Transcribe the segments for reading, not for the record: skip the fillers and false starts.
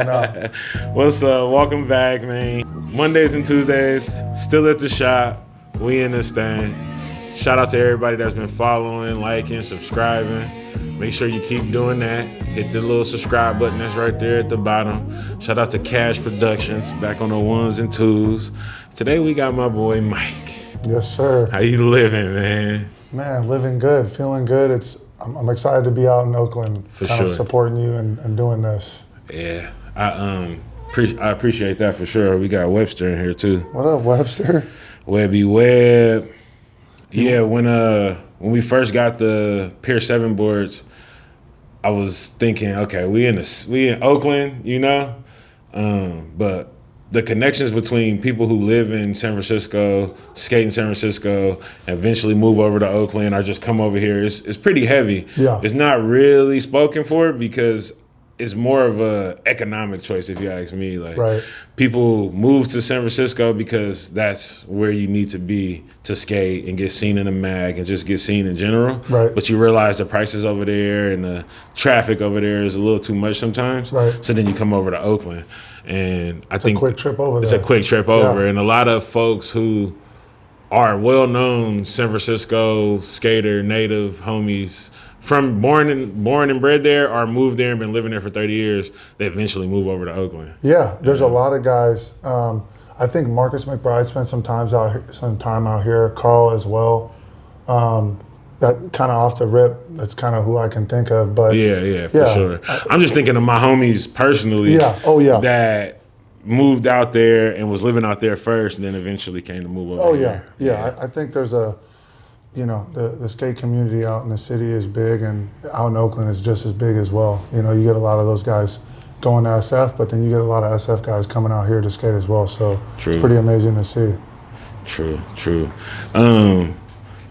No. What's up? Welcome back, man. Mondays and Tuesdays, still at the shop. We in this thing. Shout out to everybody that's been following, liking, subscribing. Make sure you keep doing that. Hit the little subscribe button that's right there at the bottom. Shout out to Cash Productions, back on the ones and twos. Today we got my boy Mike. Yes, sir. How you living, man? Man, living good, feeling good. I'm excited to be out in Oakland, For kind sure. of supporting you and doing this. Yeah, I appreciate that for sure. We got Webster in here too. What up, Webster? Webby Web. Yeah, when we first got the Pier 7 boards, I was thinking, okay, we in Oakland, you know, but the connections between people who live in San Francisco, skate in San Francisco, and eventually move over to Oakland or just come over here is pretty heavy. Yeah. It's not really spoken for because it's more of a economic choice, if you ask me. Like, Right. people move to San Francisco because that's where you need to be to skate and get seen in a mag and just get seen in general. Right. But you realize the prices over there and the traffic over there is a little too much sometimes. Right. So then you come over to Oakland, and I think a quick trip over it's there. a quick trip over. Yeah. And a lot of folks who are well-known San Francisco skater native homies from born and bred there or moved there and been living there for 30 years, they eventually move over to Oakland. Yeah, there's a lot of guys. I think Marcus McBride spent some time out here. Carl as well. That kind of off the rip, that's kind of who I can think of. But Yeah, for sure. I'm just thinking of my homies personally. Yeah. Oh, yeah. That moved out there and was living out there first, and then eventually came to move over. Oh here. yeah. I think there's the skate community out in the city is big, and out in Oakland is just as big as well. You know, you get a lot of those guys going to SF, but then you get a lot of SF guys coming out here to skate as well. So True. It's pretty amazing to see. True.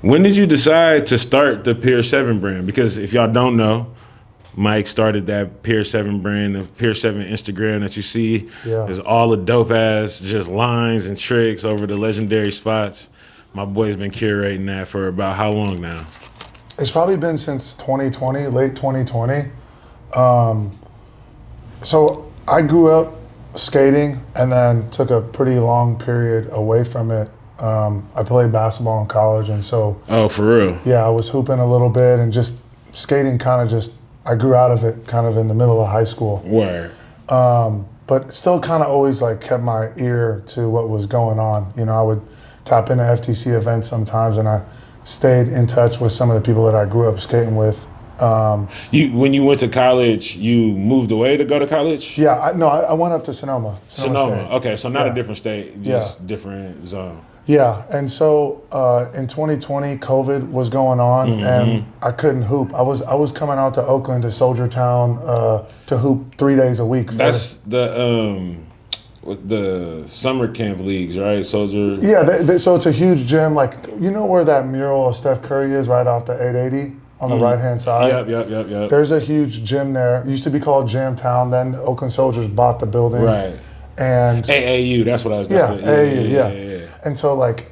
When did you decide to start the Pier 7 brand? Because if y'all don't know, Mike started that Pier 7 brand, the Pier 7 Instagram that you see. Yeah. There's all the dope ass just lines and tricks over the legendary spots. My boy's been curating that for about how long now? It's probably been since 2020, late 2020. So I grew up skating and then took a pretty long period away from it. I played basketball in college, and so Oh, for real? yeah, I was hooping a little bit and just skating I grew out of it kind of in the middle of high school. Word. But still kind of always like kept my ear to what was going on. You know, I would tap into FTC events sometimes, and I stayed in touch with some of the people that I grew up skating with. When you went to college, you moved away to go to college? Yeah, I went up to Sonoma. Sonoma. State. Okay, so not Yeah. a different state, just different zone. Yeah, and so in 2020, COVID was going on, and I couldn't hoop. I was coming out to Oakland to Soldier Town to hoop 3 days a week. That's with the summer camp leagues, right? Soldier. Yeah, so it's a huge gym. Like, you know where that mural of Steph Curry is right off the 880 on the right-hand side? Yep. There's a huge gym there. It used to be called Jam Town. Then the Oakland Soldiers bought the building. Right. And AAU, that's what I was going to AAU, say. Yeah. And so, like,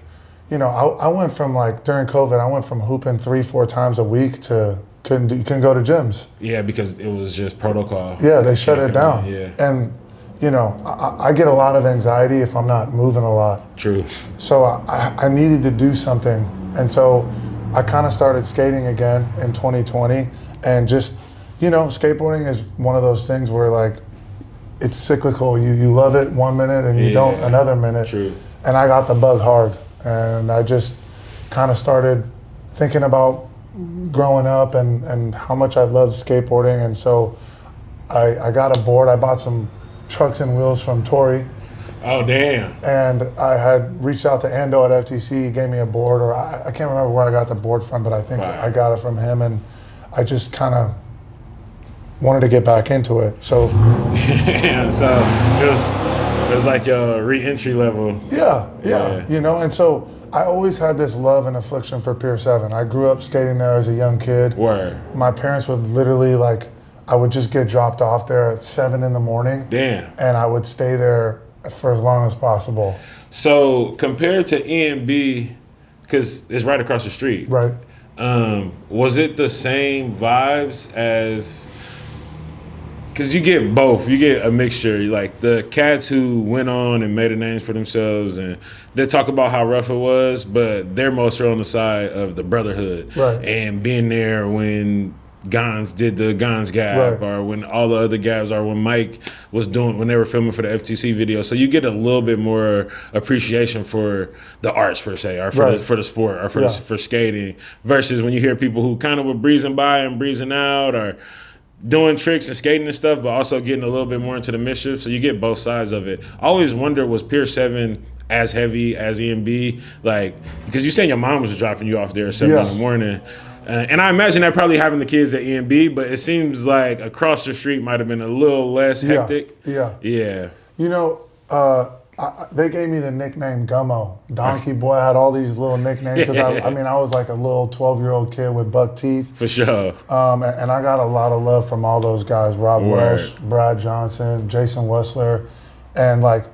you know, I went from, like, during COVID, I went from hooping 3-4 times a week to you couldn't go to gyms. Yeah, because it was just protocol. Yeah, they shut it down. Yeah. And, you know, I get a lot of anxiety if I'm not moving a lot. True. So I needed to do something. And so I kind of started skating again in 2020. And just, you know, skateboarding is one of those things where, like, it's cyclical. You love it 1 minute and you don't another minute. True. And I got the bug hard. And I just kind of started thinking about growing up and how much I loved skateboarding. And so I got a board. I bought some trucks and wheels from Tori. Oh, damn. And I had reached out to Ando at FTC. He gave me a board, or I can't remember where I got the board from, but I think I got it from him. And I just kind of wanted to get back into it. So Yeah, so it was like your re-entry level. yeah, you know. And so I always had this love and affliction for Pier 7. I grew up skating there as a young kid. Word. My parents would literally, like, I would just get dropped off there at 7 in the morning. Damn. And I would stay there for as long as possible. So compared to EMB, because it's right across the street. Right. Was it the same vibes as because you get both. You get a mixture. Like the cats who went on and made a name for themselves, and they talk about how rough it was, but they're mostly on the side of the brotherhood, Right. and being there when Gons did the Gons gab, Right. or when all the other gabs, or when Mike was doing, when they were filming for the FTC video. So you get a little bit more appreciation for the arts per se, or for Right. the sport, or Yeah. for skating, versus when you hear people who kind of were breezing by and breezing out, or doing tricks and skating and stuff, but also getting a little bit more into the mischief. So you get both sides of it. I always wonder, was Pier 7 as heavy as EMB? Like, because you saying your mom was dropping you off there at 7 in the morning. And I imagine that probably happened to kids at EMB, but it seems like across the street might have been a little less hectic. Yeah. Yeah. You know, they gave me the nickname Gummo. Donkey Boy. I had all these little nicknames because I mean, I was like a little 12-year-old kid with buck teeth. For sure. And I got a lot of love from all those guys: Rob Word. Welsh, Brad Johnson, Jason Wessler, and like,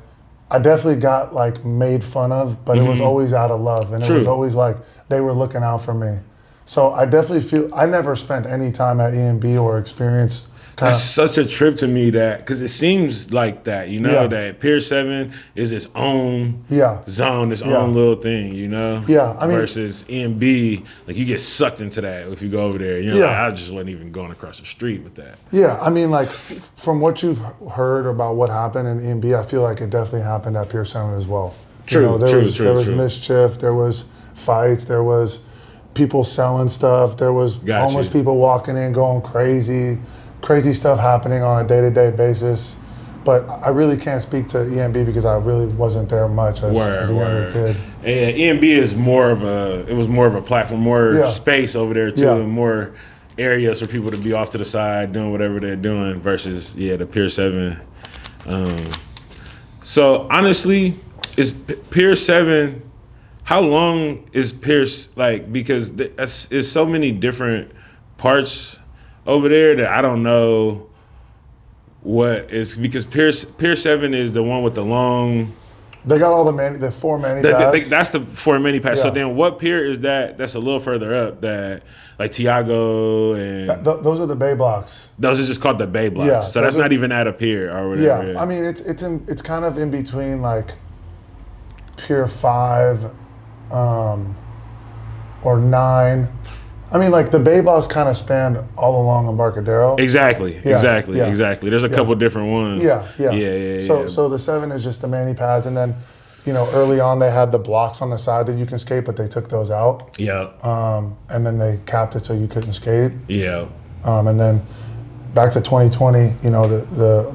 I definitely got like made fun of, but it was always out of love, and True. it was always like they were looking out for me. So I definitely feel I never spent any time at EMB or experienced That's such a trip to me, that because it seems like that, you know, Yeah. that Pier 7 is its own zone, its Yeah. own little thing, you know? Yeah, I mean- versus EMB, like you get sucked into that if you go over there. You know, Yeah. like, I just wasn't even going across the street with that. Yeah, I mean, like, from what you've heard about what happened in EMB, I feel like it definitely happened at Pier 7 as well. True, there true, was true. mischief, there was fights, there was people selling stuff, there was Got homeless you. people walking in going crazy stuff happening on a day-to-day basis. But I really can't speak to EMB because I really wasn't there much as a younger kid. Yeah, EMB is more of a platform, more Yeah. space over there too, Yeah. and more areas for people to be off to the side doing whatever they're doing versus the Pier 7. So honestly, is Pier 7, how long is Pierce, like, because it's so many different parts over there that I don't know what is, because Pier 7 is the one with the long, They got all the four mani pads. that's the for many pass. So Yeah. then what pier is that? That's a little further up, that like Thiago and Those are the Bay blocks. those are just called the Bay blocks. Yeah, So that's those are- not even at a pier or Yeah, whatever. I mean it's kind of in between like Pier 5 or 9. I mean, like the Bay blocks kind of span all along Embarcadero. Exactly. Yeah, Exactly. yeah. There's a couple different ones. Yeah. Yeah. So the 7 is just the mani pads, and then, you know, early on they had the blocks on the side that you can skate, but they took those out. Yeah. And then they capped it so you couldn't skate. Yeah. And then back to 2020, you know, the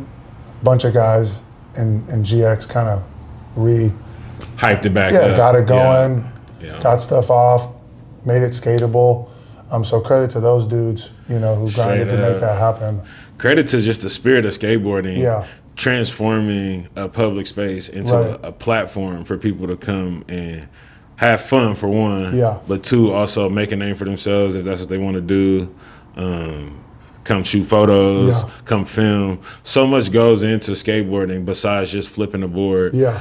bunch of guys in GX kind of Hyped it back up. got it going, Yeah. got stuff off, made it skatable. So credit to those dudes, you know, who grinded Straight to make up. that happen. Credit to just the spirit of skateboarding. Yeah. Transforming a public space into Right. a platform for people to come and have fun, for one. Yeah. But two, also make a name for themselves if that's what they want to do. Come shoot photos, Yeah. come film. So much goes into skateboarding besides just flipping a board. Yeah.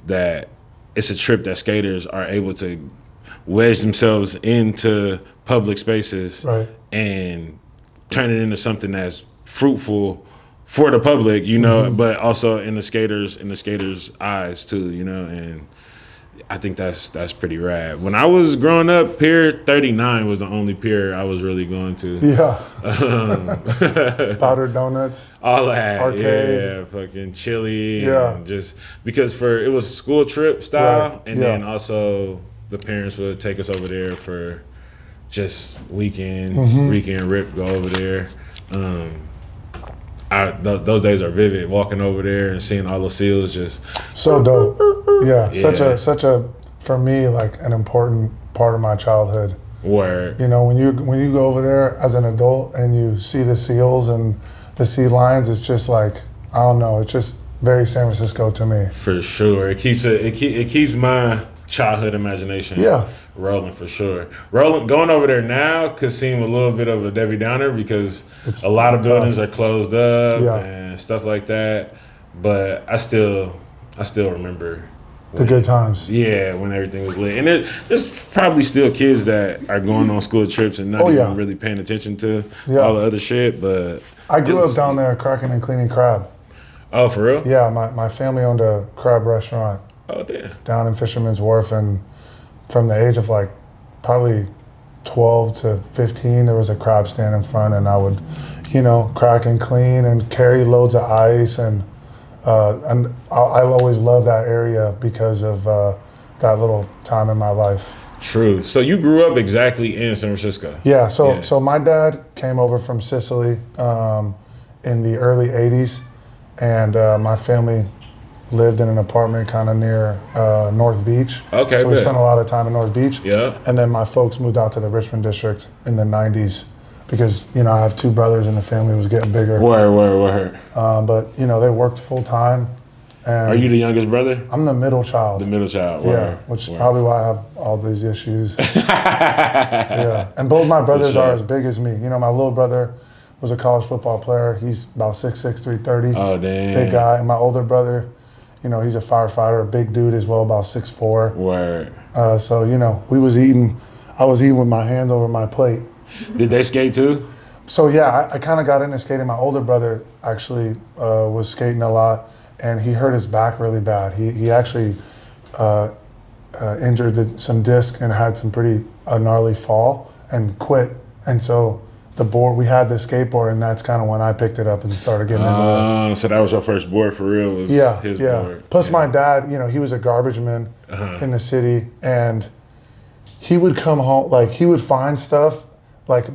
That it's a trip that skaters are able to wedge themselves into public spaces Right. and turn it into something that's fruitful for the public, you know, but also in the skaters' eyes too, you know, and I think that's pretty rad. When I was growing up, Pier 39 was the only pier I was really going to. Yeah. Powdered donuts. All that, Arcade. yeah, fucking chili, Yeah. and just because it was school trip style, Right, and yeah. then also the parents would take us over there for just weekend rip, go over there. Those days are vivid. Walking over there and seeing all the seals, just So dope. Yeah. Yeah. Such a for me, like an important part of my childhood. word. You know, when you go over there as an adult and you see the seals and the sea lions, it's just like, I don't know, it's just very San Francisco to me. For sure, it keeps my childhood imagination rolling, for sure. Going over there now could seem a little bit of a Debbie Downer because It's a lot of tough. buildings are closed up Yeah. and stuff like that. But I still remember The good times. Yeah, when everything was lit. And there's probably still kids that are going on school trips and not Oh, even yeah. really paying attention to Yeah. all the other shit. But I grew up down there cracking and cleaning crab. Oh, for real? Yeah, my family owned a crab restaurant Oh, damn. down in Fisherman's Wharf, and from the age of like probably 12 to 15, there was a crab stand in front, and I would, crack and clean and carry loads of ice, and I always loved that area because of that little time in my life. True. So you grew up exactly in San Francisco. Yeah. So my dad came over from Sicily in the early '80s, and my family lived in an apartment kind of near North Beach. Okay. So we spent a lot of time in North Beach. Yeah. And then my folks moved out to the Richmond district in the '90s because I have two brothers and the family was getting bigger. Word. But they worked full time. And Are you the youngest brother? I'm the middle child. The middle child. Yeah, which is probably why I have all these issues. Yeah, and both my brothers are as big as me. My little brother was a college football player. He's about 6'6", 330. Oh, damn. Big guy. And my older brother, he's a firefighter, a big dude as well, about 6'4". Word. So, I was eating with my hands over my plate. Did they skate too? So, yeah, I kind of got into skating. My older brother actually was skating a lot, and he hurt his back really bad. He actually injured some disc and had some pretty gnarly fall and quit. And so we had the skateboard, and that's kind of when I picked it up and started getting into it. So that was your first board for real? Was his board. Plus my dad, he was a garbage man in the city, and he would come home, like he would find stuff like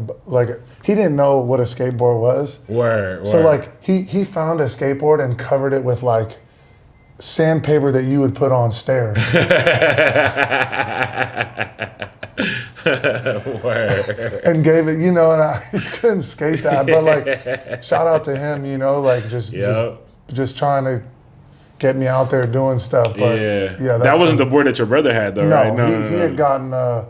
he didn't know what a skateboard was. Word. So like he found a skateboard and covered it with like sandpaper that you would put on stairs. Word. And gave it, and I couldn't skate that, but like shout out to him, like just trying to get me out there doing stuff. But yeah, that wasn't the board that your brother had though, right? No, he had gotten a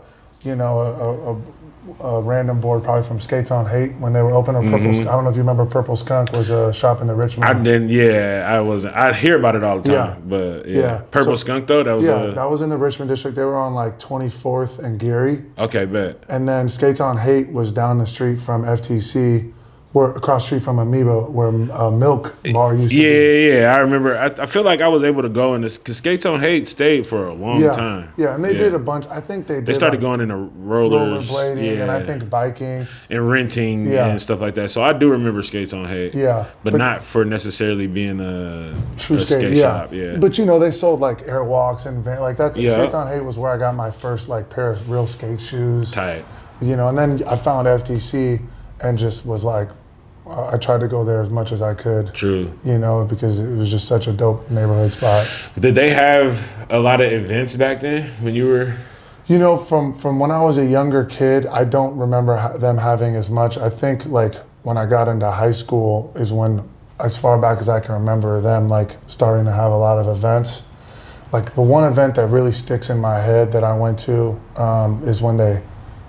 random board probably from Skates on Hate when they were open. Or Purple. I don't know if you remember Purple Skunk was a shop in the Richmond. I didn't. Yeah, I wasn't. I hear about it all the time. But Purple Skunk though. That was that was in the Richmond district. They were on like 24th and Geary. Okay, bet. And then Skates on Hate was down the street from FTC. We're across the street from Amoeba, where Milk Bar used to be. Yeah. I remember. I feel like I was able to go in this because Skates on Hate stayed for a long time. Yeah, and they did a bunch. I think they did. They started going into rollers, rollerblading, and I think biking and renting and stuff like that. So I do remember Skates on Hate. Yeah, but not for necessarily being a true skate shop. Yeah, but they sold like airwalks and that's Skates on Hate was where I got my first like pair of real skate shoes. Tight. And then I found FTC and just was like. I tried to go there as much as I could. True. Because it was just such a dope neighborhood spot. Did they have a lot of events back then when you were? From when I was a younger kid, I don't remember them having as much. I think like when I got into high school is when, as far back as I can remember, them like starting to have a lot of events. Like the one event that really sticks in my head that I went to is when they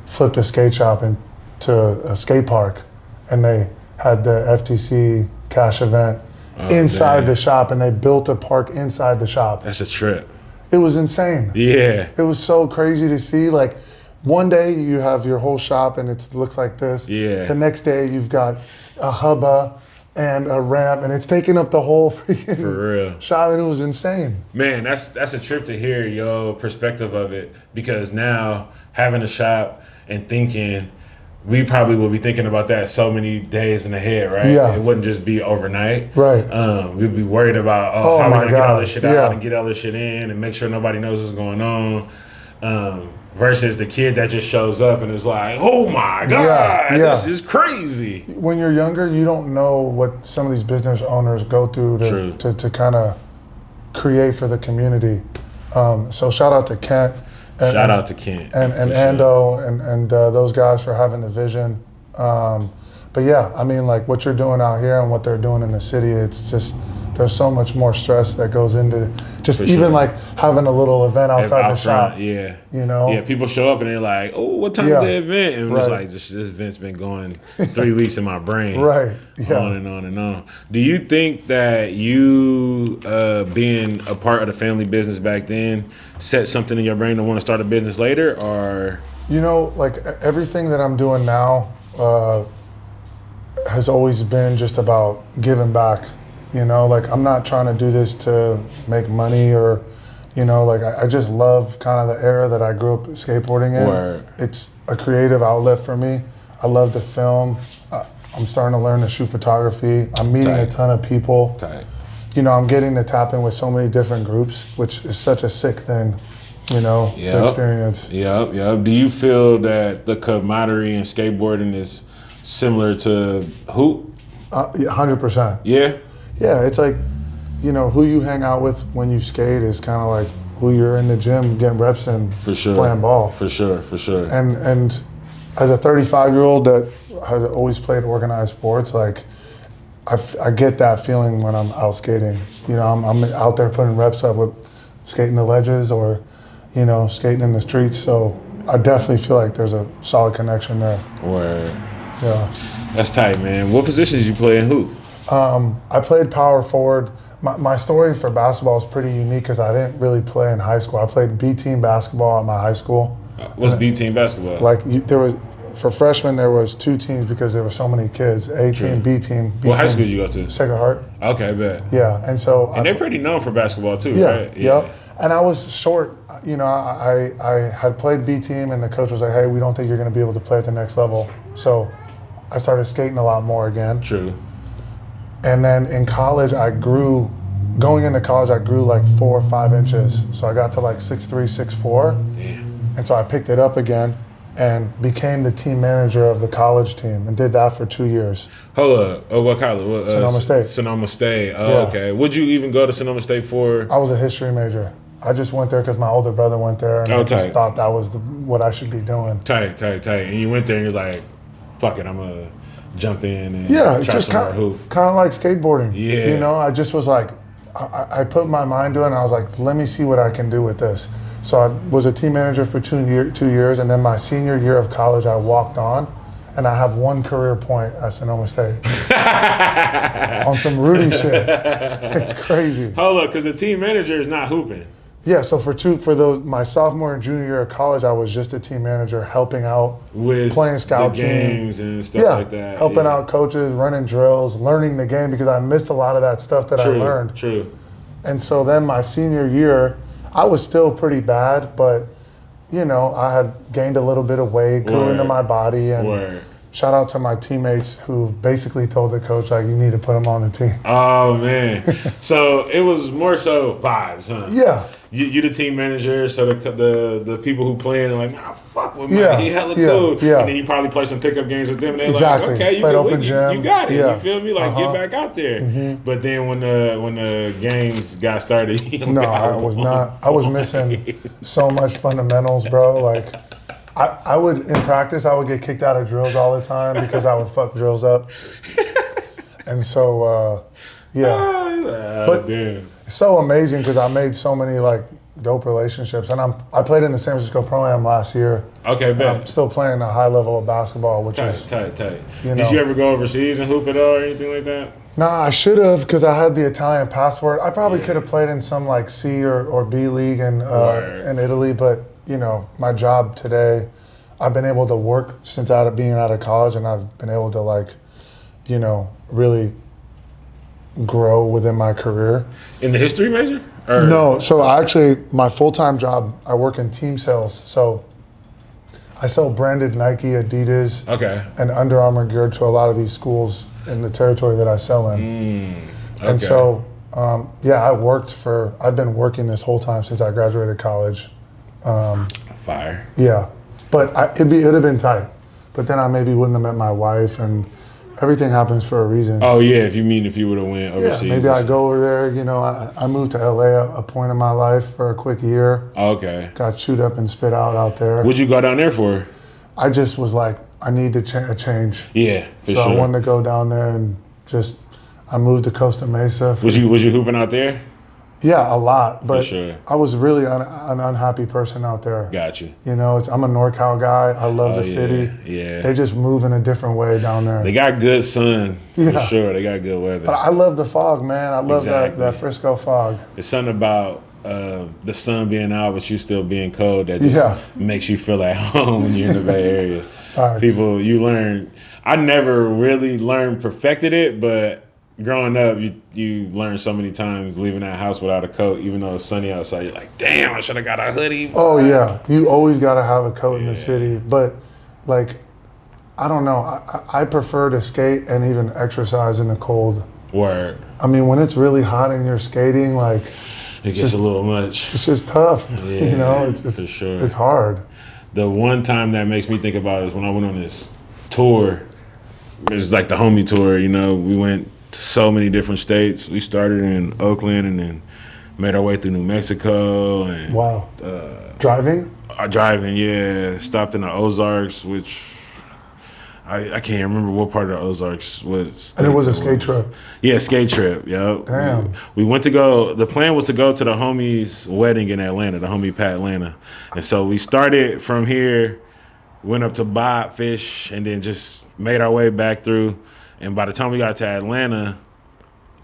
flipped a skate shop into a skate park, and they had the FTC cash event inside the shop, and they built a park inside the shop. That's a trip. It was insane. Yeah. It was so crazy to see. Like one day you have your whole shop and it looks like this. Yeah. The next day you've got a hubba and a ramp, and it's taking up the whole freaking for real shop, and it was insane. Man, that's a trip to hear your perspective of it, because now having a shop and thinking, we probably will be thinking about that so many days in the head, right? Yeah. It wouldn't just be overnight. Right. We'd be worried about, how my we gonna get all God. this shit out and get all this shit in and make sure nobody knows what's going on. Versus the kid that just shows up and is like, oh my God, this is crazy. When you're younger, you don't know what some of these business owners go through to kind of create for the community. So shout out to Kent. Shout out to Kent. And Ando and those guys for having the vision. But yeah, I mean, like what you're doing out here and what they're doing in the city, it's just, there's so much more stress that goes into just like having a little event outside the shop. Yeah. Yeah, people show up and they're like, oh, what time is the event? And it's like, this event's been going 3 weeks in my brain. Right. Yeah. On and on and on. Do you think that you, being a part of the family business back then, set something in your brain to want to start a business later, or? Like everything that I'm doing now, has always been just about giving back. You know, like I'm not trying to do this to make money or, you know, like I just love kind of the era that I grew up skateboarding in. Word. It's a creative outlet for me. I love to film. I'm starting to learn to shoot photography. I'm meeting a ton of people. Tight. You know, I'm getting to tap in with so many different groups, which is such a sick thing, you know, to experience. Yep. Do you feel that the camaraderie in skateboarding is similar to hoop? 100%. Yeah? Yeah, it's like, you know, who you hang out with when you skate is kind of like who you're in the gym getting reps in, For sure. playing ball. For sure. And as a 35-year-old that has always played organized sports, like I get that feeling when I'm out skating. You know, I'm out there putting reps up with skating the ledges or, you know, skating in the streets. So I definitely feel like there's a solid connection there. Word. Yeah. That's tight, man. What positions you play in hoop? I played power forward. My story for basketball is pretty unique because I didn't really play in high school. I played B team basketball at my high school. What's B team basketball? Like there was, for freshmen, there was 2 teams because there were so many kids. A team, B team. What high school did you go to? Sacred Heart. Okay, bet. Yeah, and so And they're pretty known for basketball too, yeah, right? Yep. And I was short. You know, I had played B team, and the coach was like, "Hey, we don't think you're going to be able to play at the next level." So I started skating a lot more again. True. And then in college, going into college, I grew like 4 or 5 inches. So I got to like 6'3", 6'4". Damn. And so I picked it up again and became the team manager of the college team and did that for 2 years. Hold up. Oh, what college? Sonoma State. Sonoma State. Oh, Yeah. okay. Would you even go to Sonoma State for? I was a history major. I just went there because my older brother went there, and I just tight. thought that was what I should be doing. Tight. And you went there and you're like, fuck it, I'm going to jump in and Yeah, it's try just some more hoop. kind of like skateboarding. Yeah. You know, I just was like, I put my mind to it, and I was like, let me see what I can do with this. So I was a team manager for 2 years, and then my senior year of college, I walked on, and I have 1 career point at Sonoma State. On some Rudy shit. It's crazy. Hold up, because the team manager is not hooping. Yeah, so my sophomore and junior year of college, I was just a team manager helping out With playing scout the team. games and stuff like that. Helping out coaches, running drills, learning the game because I missed a lot of that stuff that I learned. True. And so then my senior year, I was still pretty bad, but you know, I had gained a little bit of weight, grew into my body, and shout out to my teammates who basically told the coach, like, you need to put him on the team. Oh, man. So it was more so vibes, huh? Yeah. You the team manager, so the people who playing are like, nah, fuck with Yeah, man, he hella yeah, cool. yeah. And then you probably play some pickup games with them, and they're Exactly. like, okay, you Played can open win, gym. you got it. Yeah. You feel me? Like, get back out there. But then when the games got started, No, I was not. I was missing so much fundamentals, bro. Like, I would, in practice, I would get kicked out of drills all the time because I would fuck drills up. And so, yeah. But damn. it's so amazing because I made so many, like, dope relationships. And I played in the San Francisco Pro-Am last year. Okay, And bet. I'm still playing a high level of basketball, which is... Tight. You know. Did you ever go overseas and hoop at all or anything like that? Nah, I should have because I had the Italian passport. I probably could have played in some like C or B league in Italy, but you know, my job today, I've been able to work since being out of college, and I've been able to like, you know, really grow within my career. In the history major? No, so my full-time job, I work in team sales. So I sell branded Nike, Adidas, and Under Armour gear to a lot of these schools in the territory that I sell in. And so, I've been working this whole time since I graduated college. Fire. Yeah, but it would have been tight. But then I maybe wouldn't have met my wife, and everything happens for a reason. Oh yeah, if you would have went overseas. Yeah, maybe I go over there. You know, I moved to LA at a point in my life for a quick year. Okay. Got chewed up and spit out there. What'd you go down there for? I just was like, I need to a change. Yeah, for so sure. I wanted to go down there and I moved to Costa Mesa. Was you hooping out there? Yeah, a lot, but sure. I was really an unhappy person out there. Got you. You know, I'm a NorCal guy. I love the city. Yeah. They just move in a different way down there. They got good sun, for sure. They got good weather. But I love the fog, man. I love that Frisco fog. There's something about the sun being out, but you still being cold that just makes you feel at home when you're in the Bay Area. People, you learn. I never really perfected it, but growing up, you learn so many times leaving that house without a coat, even though it's sunny outside. You're like, damn, I should have got a hoodie. Oh yeah, you always got to have a coat in the city, but like, I don't know. I prefer to skate and even exercise in the cold. Word. I mean, when it's really hot and you're skating, like it gets a little much. It's just tough. Yeah, you know, it's for sure. It's hard. The one time that makes me think about it is when I went on this tour. It was like the homie tour. You know, we went to so many different states. We started in Oakland and then made our way through New Mexico. And, wow. Driving? Driving, yeah. Stopped in the Ozarks, which I can't remember what part of the Ozarks was. And it was a skate trip? Yeah, skate trip, yep. Damn. We went to go, the plan was to go to the homie's wedding in Atlanta, the homie Pat Atlanta. And so we started from here, went up to Bob Fish, and then just made our way back through. And by the time we got to Atlanta,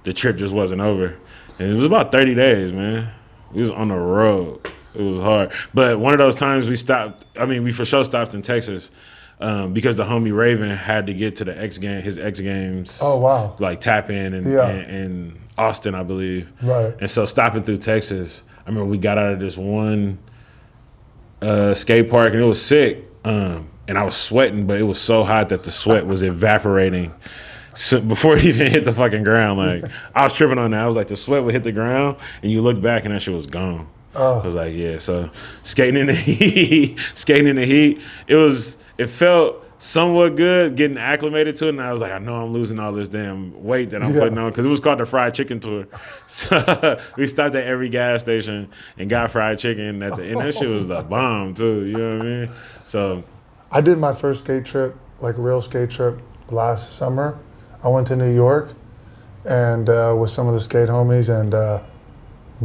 the trip just wasn't over. And it was about 30 days, man. We was on the road. It was hard. But one of those times we stopped, we for sure stopped in Texas because the homie Raven had to get to the his X Games. Oh, wow. Like tap in and Austin, I believe. Right. And so stopping through Texas, I remember we got out of this one skate park and it was sick. And I was sweating, but it was so hot that the sweat was evaporating. So before it even hit the fucking ground, like I was tripping on that. I was like, the sweat would hit the ground, and you look back, and that shit was gone. I was like, yeah. So skating in the heat, it felt somewhat good getting acclimated to it, and I was like, I know I'm losing all this damn weight that I'm putting on because it was called the fried chicken tour. So we stopped at every gas station and got fried chicken at the end. That shit was the bomb too. You know what I mean? So I did my first skate trip, like real skate trip, last summer. I went to New York and with some of the skate homies and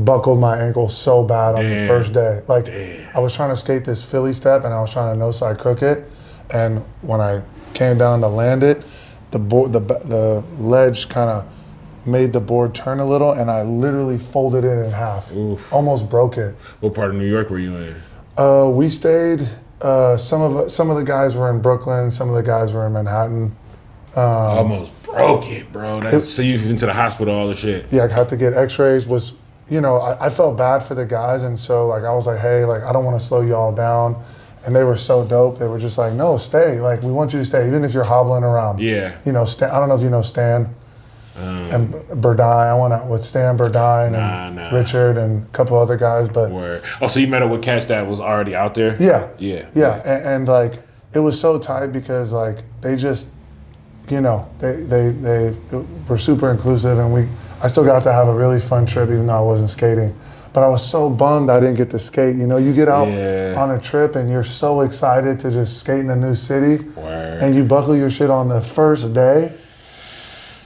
buckled my ankle so bad on the first day. Like I was trying to skate this Philly step and I was trying to no side crook it. And when I came down to land it, the ledge kind of made the board turn a little and I literally folded it in half. Oof. Almost broke it. What part of New York were you in? We stayed, some of the guys were in Brooklyn, some of the guys were in Manhattan. Almost broke it, bro. So you've been to the hospital, all the shit. Yeah, I had to get x-rays. I felt bad for the guys, and so like I was like, hey, like I don't want to slow you all down. And they were so dope. They were just like, no, stay. Like we want you to stay, even if you're hobbling around. Yeah. You know, Stan, I don't know if you know Stan and Burdine. I went out with Stan Burdine and Richard and a couple other guys. But oh, so you met up with cats that was already out there? Yeah. Yeah. Yeah. And like it was so tight because like they just, you know, they were super inclusive, and I still got to have a really fun trip even though I wasn't skating. But I was so bummed I didn't get to skate. You know, you get out on a trip and you're so excited to just skate in a new city, and you buckle your shit on the first day.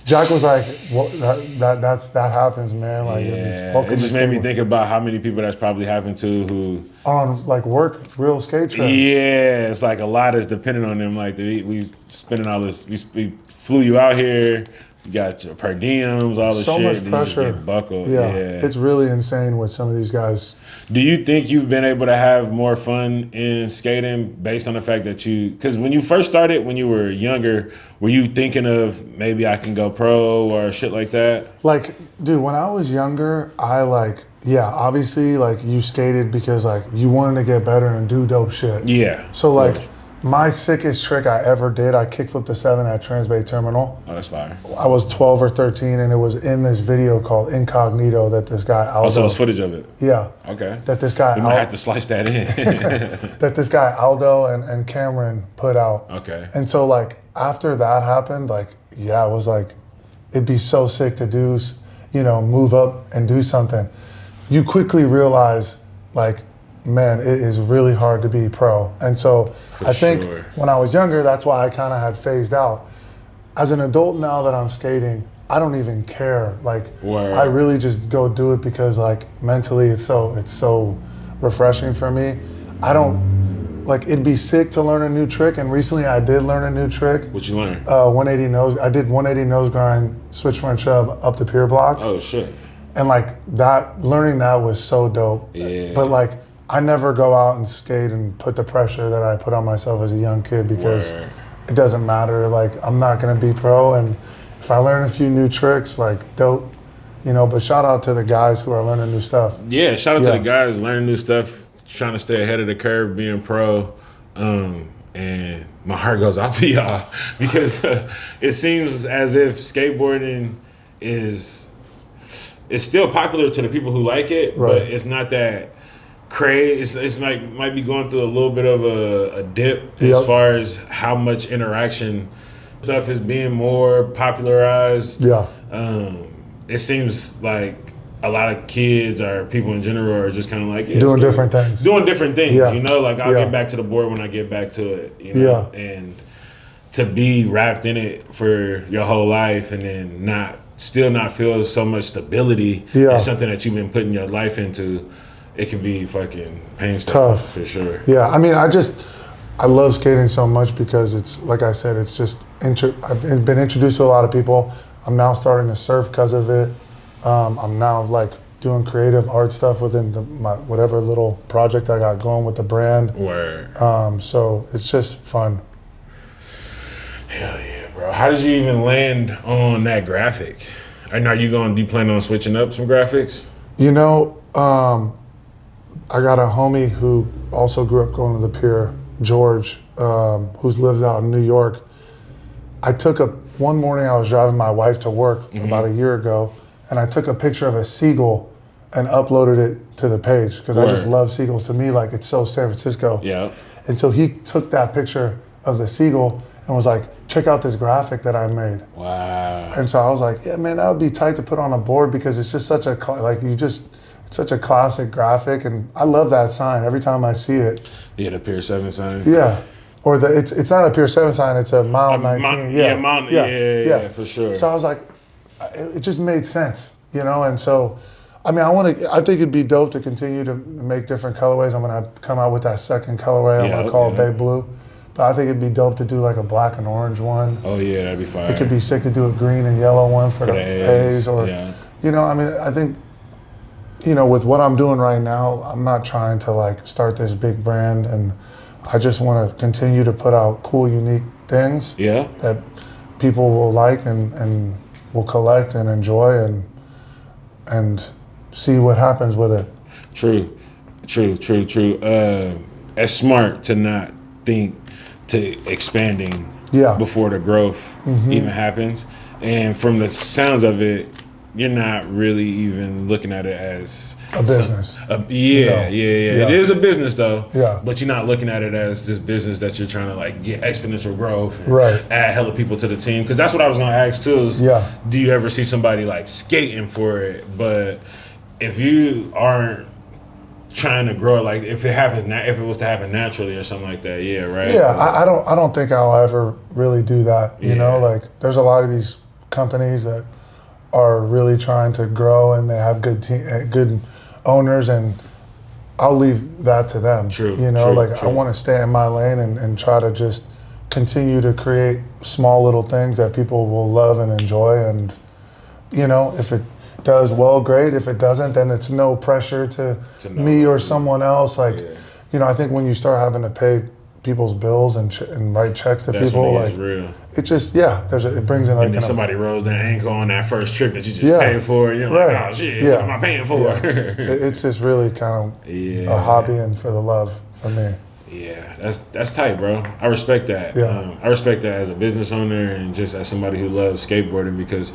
Jack was like, well, that happens, man. Like, it just made me think about how many people that's probably happened to who on like work real skate trips. Yeah, it's like a lot is dependent on them. Like we spending all this, we flew you out here. You got your per diems, all the so shit. So much pressure. You get buckled. Yeah, it's really insane with some of these guys. Do you think you've been able to have more fun in skating based on the fact that because when you first started, when you were younger, were you thinking of maybe I can go pro or shit like that? Like, dude, when I was younger, obviously, like you skated because like you wanted to get better and do dope shit. Yeah. So like. My sickest trick I ever did, I kickflipped a 7 at Transbay Terminal. Oh, that's fire. I was 12 or 13, and it was in this video called Incognito that this guy Aldo. Oh, so it's footage of it? Yeah. Okay. That this guy You might have to slice that in. that this guy Aldo and Cameron put out. Okay. And so, like, after that happened, like, it was like, it'd be so sick to do, move up and do something. You quickly realize, like, man, it is really hard to be pro. And so I think when I was younger, that's why I kind of had phased out. As an adult now that I'm skating, I don't even care. Like, I really just go do it because like mentally it's so refreshing for me. I don't, like it'd be sick to learn a new trick. And recently I did learn a new trick. What you learn? 180 nose, I did 180 nose grind, switch front shove up the pier block. Oh shit. And like that, learning that was so dope. Yeah. But like, I never go out and skate and put the pressure that I put on myself as a young kid because it doesn't matter. Like, I'm not going to be pro, and if I learn a few new tricks, like, dope, you know. But shout out to the guys who are learning new stuff. Yeah, shout out to the guys learning new stuff, trying to stay ahead of the curve, being pro. And my heart goes out to y'all because it seems as if skateboarding is still popular to the people who like it, but it's not that crazy. It's like might be going through a little bit of a dip as far as how much interaction stuff is being more popularized. Yeah. It seems like a lot of kids or people in general are just kind of like doing different things. Doing different things, you know. Like I'll get back to the board when I get back to it, you know. And to be wrapped in it for your whole life and then still not feel so much stability in something that you've been putting your life into, it can be fucking painstaking. Tough for sure. Yeah, I mean, I love skating so much because it's like I said, it's just I've been introduced to a lot of people. I'm now starting to surf because of it. I'm now like doing creative art stuff within my whatever little project I got going with the brand. So it's just fun. Hell yeah, bro. How did you even land on that graphic? And are you planning on switching up some graphics? You know, I got a homie who also grew up going to the Pier, George, who lives out in New York. One morning I was driving my wife to work about a year ago, and I took a picture of a seagull and uploaded it to the page because I just love seagulls. To me, like, it's so San Francisco. Yeah. And so he took that picture of the seagull and was like, check out this graphic that I made. Wow. And so I was like, yeah, man, that would be tight to put on a board because it's just such it's such a classic graphic, and I love that sign every time I see it. Yeah, the Pier 7 sign. Yeah. Or it's not a Pier 7 sign, it's a mile 19. Yeah, for sure. So I was like, it just made sense, you know? And so, I mean, I think it'd be dope to continue to make different colorways. I'm gonna come out with that second colorway. I'm gonna call it Bay Blue. But I think it'd be dope to do like a black and orange one. Oh yeah, that'd be fire. It could be sick to do a green and yellow one for the A's or, you know, I mean, I think, you know, with what I'm doing right now, I'm not trying to like start this big brand, and I just want to continue to put out cool, unique things that people will like and will collect and enjoy and see what happens with it. True. It's smart to not think to expanding before the growth even happens. And from the sounds of it, you're not really even looking at it as a business. Yeah. It is a business though. Yeah. But you're not looking at it as this business that you're trying to like get exponential growth and add hella people to the team. Because that's what I was gonna ask too. Is do you ever see somebody like skating for it? But if you aren't trying to grow it, like if it was to happen naturally or something like that, I don't think I'll ever really do that. You know, like there's a lot of these companies that are really trying to grow and they have good owners, and I'll leave that to them. I want to stay in my lane and try to just continue to create small little things that people will love and enjoy. And, you know, if it does well, great. If it doesn't, then it's no pressure to me or someone else. Like, you know, I think when you start having to pay people's bills and write checks to people, like, real. It just, it brings in like. And then somebody rolls their ankle on that first trip that you just paid for, and you're like, oh shit, what am I paying for? It's just really kind of a hobby and for the love for me. Yeah, that's tight, bro. I respect that. Yeah. I respect that as a business owner and just as somebody who loves skateboarding, because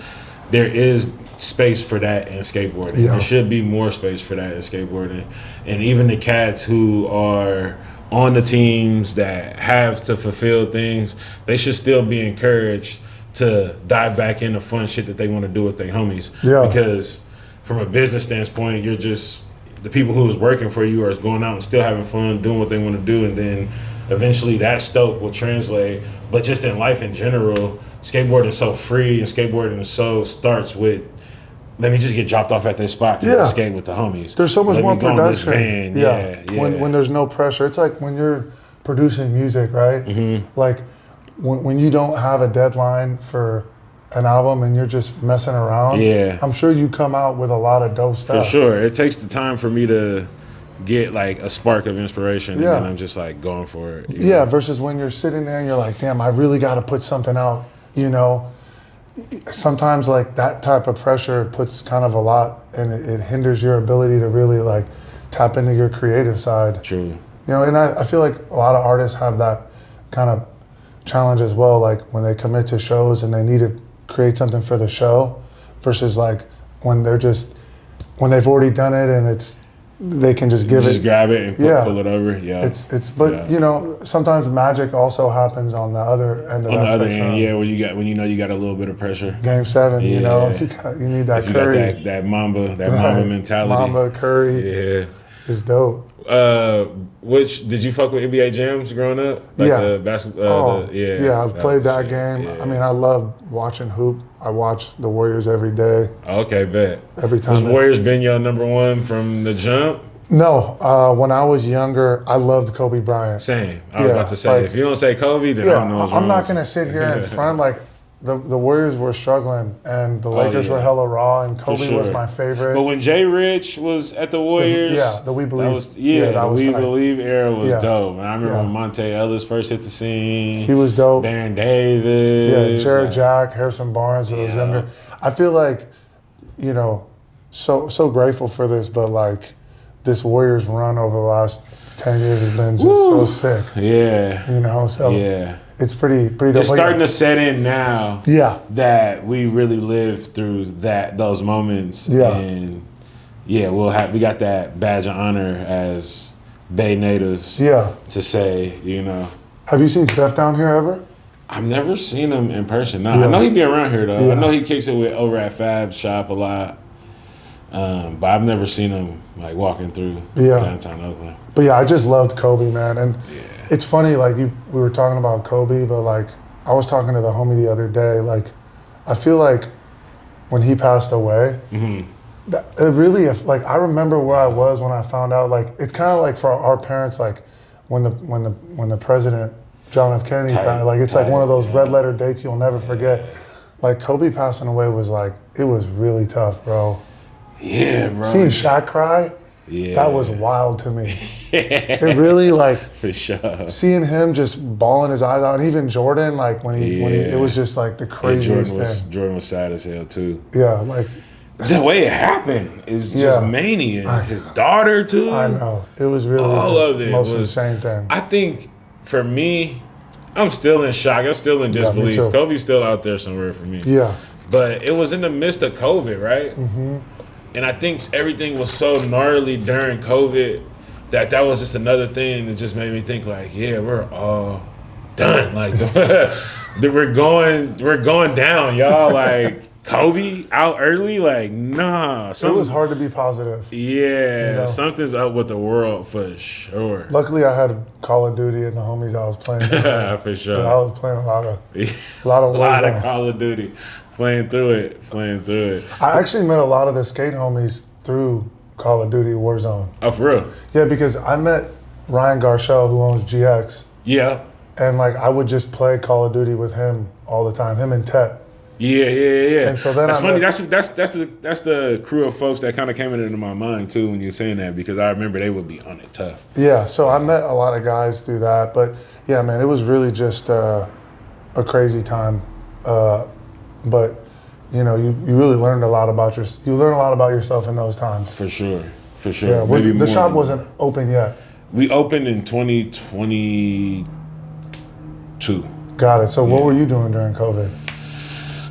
there is space for that in skateboarding. There should be more space for that in skateboarding. And even the cats who are on the teams that have to fulfill things, they should still be encouraged to dive back into fun shit that they want to do with their homies. Yeah. Because from a business standpoint, you're just, the people who is working for you are going out and still having fun, doing what they want to do, and then eventually that stoke will translate. But just in life in general, skateboarding is so free, and skateboarding starts with, let me just get dropped off at this spot to skate with the homies. There's so much more production. When there's no pressure. It's like when you're producing music, right? Mm-hmm. Like when you don't have a deadline for an album and you're just messing around. Yeah. I'm sure you come out with a lot of dope stuff. For sure. It takes the time for me to get like a spark of inspiration, Yeah. and then I'm just like going for it. Yeah, versus when you're sitting there and you're like, damn, I really got to put something out, you know? Sometimes like that type of pressure puts kind of a lot, and it hinders your ability to really like tap into your creative side. True. You know, and I feel like a lot of artists have that kind of challenge as well, like when they commit to shows and they need to create something for the show versus like when they've already done it and they can just give Just it. grab it and pull it over. Yeah. But you know, sometimes magic also happens on the other end of on that the other spectrum. end, yeah, when you know you got a little bit of pressure. Game 7, you know, you need that If you Curry. got that Mamba mentality. Mamba Curry. Yeah. It's dope. Which did you fuck with NBA jams growing up? Like Yeah. The basketball. Yeah, I've played that shit. game. Yeah. I mean, I love watching hoop. I watch the Warriors every day. Okay, bet. Every time. Has Warriors been your number one from the jump? No, when I was younger, I loved Kobe Bryant. Same. I was about to say, like, if you don't say Kobe, then I don't know what's I'm wrong. not going to sit here in front like the Warriors were struggling and the Lakers were hella raw and Kobe was my favorite. But when Jay Rich was at the Warriors, the We Believe, the We tight. Believe era was Yeah. dope. And I remember Yeah. when Monte Ellis first hit the scene. He was dope. Baron Davis. Yeah, Jared Jack, Harrison Barnes, those younger. I feel like, you know, so grateful for this, but like this Warriors run over the last 10 years has been just so sick. Yeah. You know, so it's pretty dope. It's starting to set in now. Yeah. That we really lived through those moments. Yeah. And we got that badge of honor as Bay natives. Yeah. To say, you know. Have you seen Steph down here ever? I've never seen him in person. No, I know he be around here though. Yeah. I know he kicks it over at Fab's shop a lot. But I've never seen him like walking through downtown Oakland. But yeah, I just loved Kobe, man. And it's funny, like we were talking about Kobe, but like I was talking to the homie the other day, like I feel like when he passed away, it really, like I remember where I was when I found out, like it's kind of like for our parents, like when the president, John F. Kennedy died, like it's like one of those red letter dates you'll never forget. Like Kobe passing away was like, it was really tough, bro. Yeah, bro. Seeing Shaq cry, that was wild to me. It really like for sure. Seeing him just bawling his eyes out, and even Jordan, like when he it was just like the craziest thing. Jordan was sad as hell too. Yeah, like the way it happened is just mania. His daughter too. I know, it was really all of it most was insane thing. I think for me, I'm still in shock. I'm still in disbelief. Kobe's still out there somewhere for me. Yeah, but it was in the midst of COVID, right? Mm-hmm. And I think everything was so gnarly during COVID that was just another thing that just made me think like, yeah, we're all done. Like we're going down, y'all. Like Kobe out early, like nah. It was hard to be positive. Yeah, you know? Something's up with the world for sure. Luckily, I had Call of Duty and the homies I was playing. For sure. I was playing a lot of Call of Duty. Playing through it. I actually met a lot of the skate homies through Call of Duty Warzone. Oh, for real? Yeah, because I met Ryan Garshell, who owns GX. Yeah. And like I would just play Call of Duty with him all the time, him and Tet. Yeah. And so then that's funny. That's the crew of folks that kind of came into my mind too when you were saying that, because I remember they would be on it tough. Yeah, so I met a lot of guys through that, but yeah, man, it was really just a crazy time. But you know, you really learned a lot about yourself in those times. For sure. Yeah, the shop wasn't open yet. We opened in 2022. Got it. So what were you doing during COVID?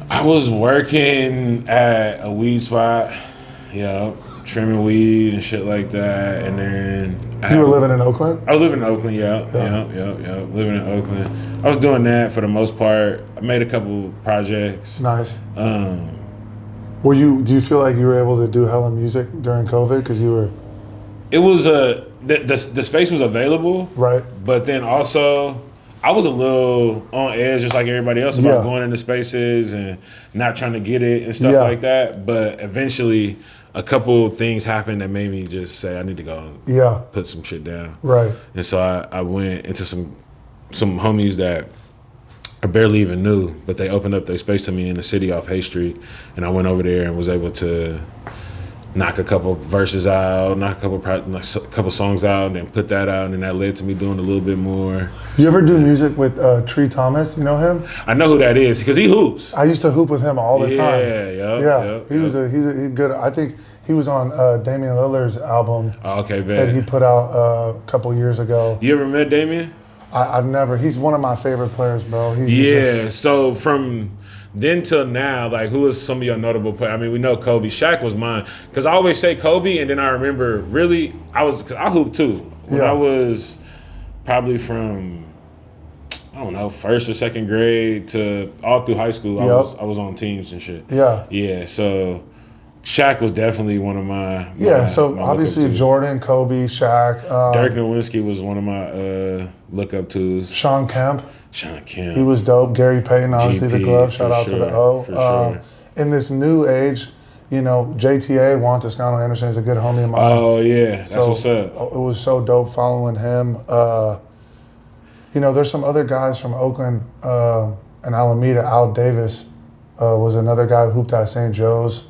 I was working at a weed spot, trimming weed and shit like that, and then you were living in Oakland? I was living in Oakland, living in Oakland. I was doing that for the most part. I made a couple projects. Nice. Do you feel like you were able to do hella music during COVID because you were? It was the space was available, right? But then also I was a little on edge, just like everybody else, about going into spaces and not trying to get it and stuff like that. But eventually, a couple things happened that made me just say I need to go and put some shit down. Right. And so I went into some homies that I barely even knew, but they opened up their space to me in the city off Hay Street, and I went over there and was able to knock a couple verses out, knock a couple songs out, and then put that out, and then that led to me doing a little bit more. You ever do music with Tree Thomas? You know him? I know who that is because he hoops. I used to hoop with him all the time. Yeah. He's a good. I think he was on Damian Lillard's album that he put out a couple years ago. You ever met Damian? I've never. He's one of my favorite players, bro. So from then till now, like, who is some of your notable players? I mean, we know Kobe. Shaq was mine. Because I always say Kobe, and then I remember, really, because I hooped too. When I was probably from, I don't know, first or second grade to all through high school, I was on teams and shit. Yeah, so Shaq was definitely one of my so obviously Jordan, Kobe, Shaq. Dirk Nowitzki was one of my look-up-tos. Sean Kemp. He was dope. Gary Payton, obviously the glove. Shout out to the O. For sure. In this new age, you know, JTA, Juan Toscano Anderson, is a good homie of mine. Oh, yeah. That's what's up. It was so dope following him. You know, there's some other guys from Oakland and Alameda. Al Davis was another guy who hooped at St. Joe's.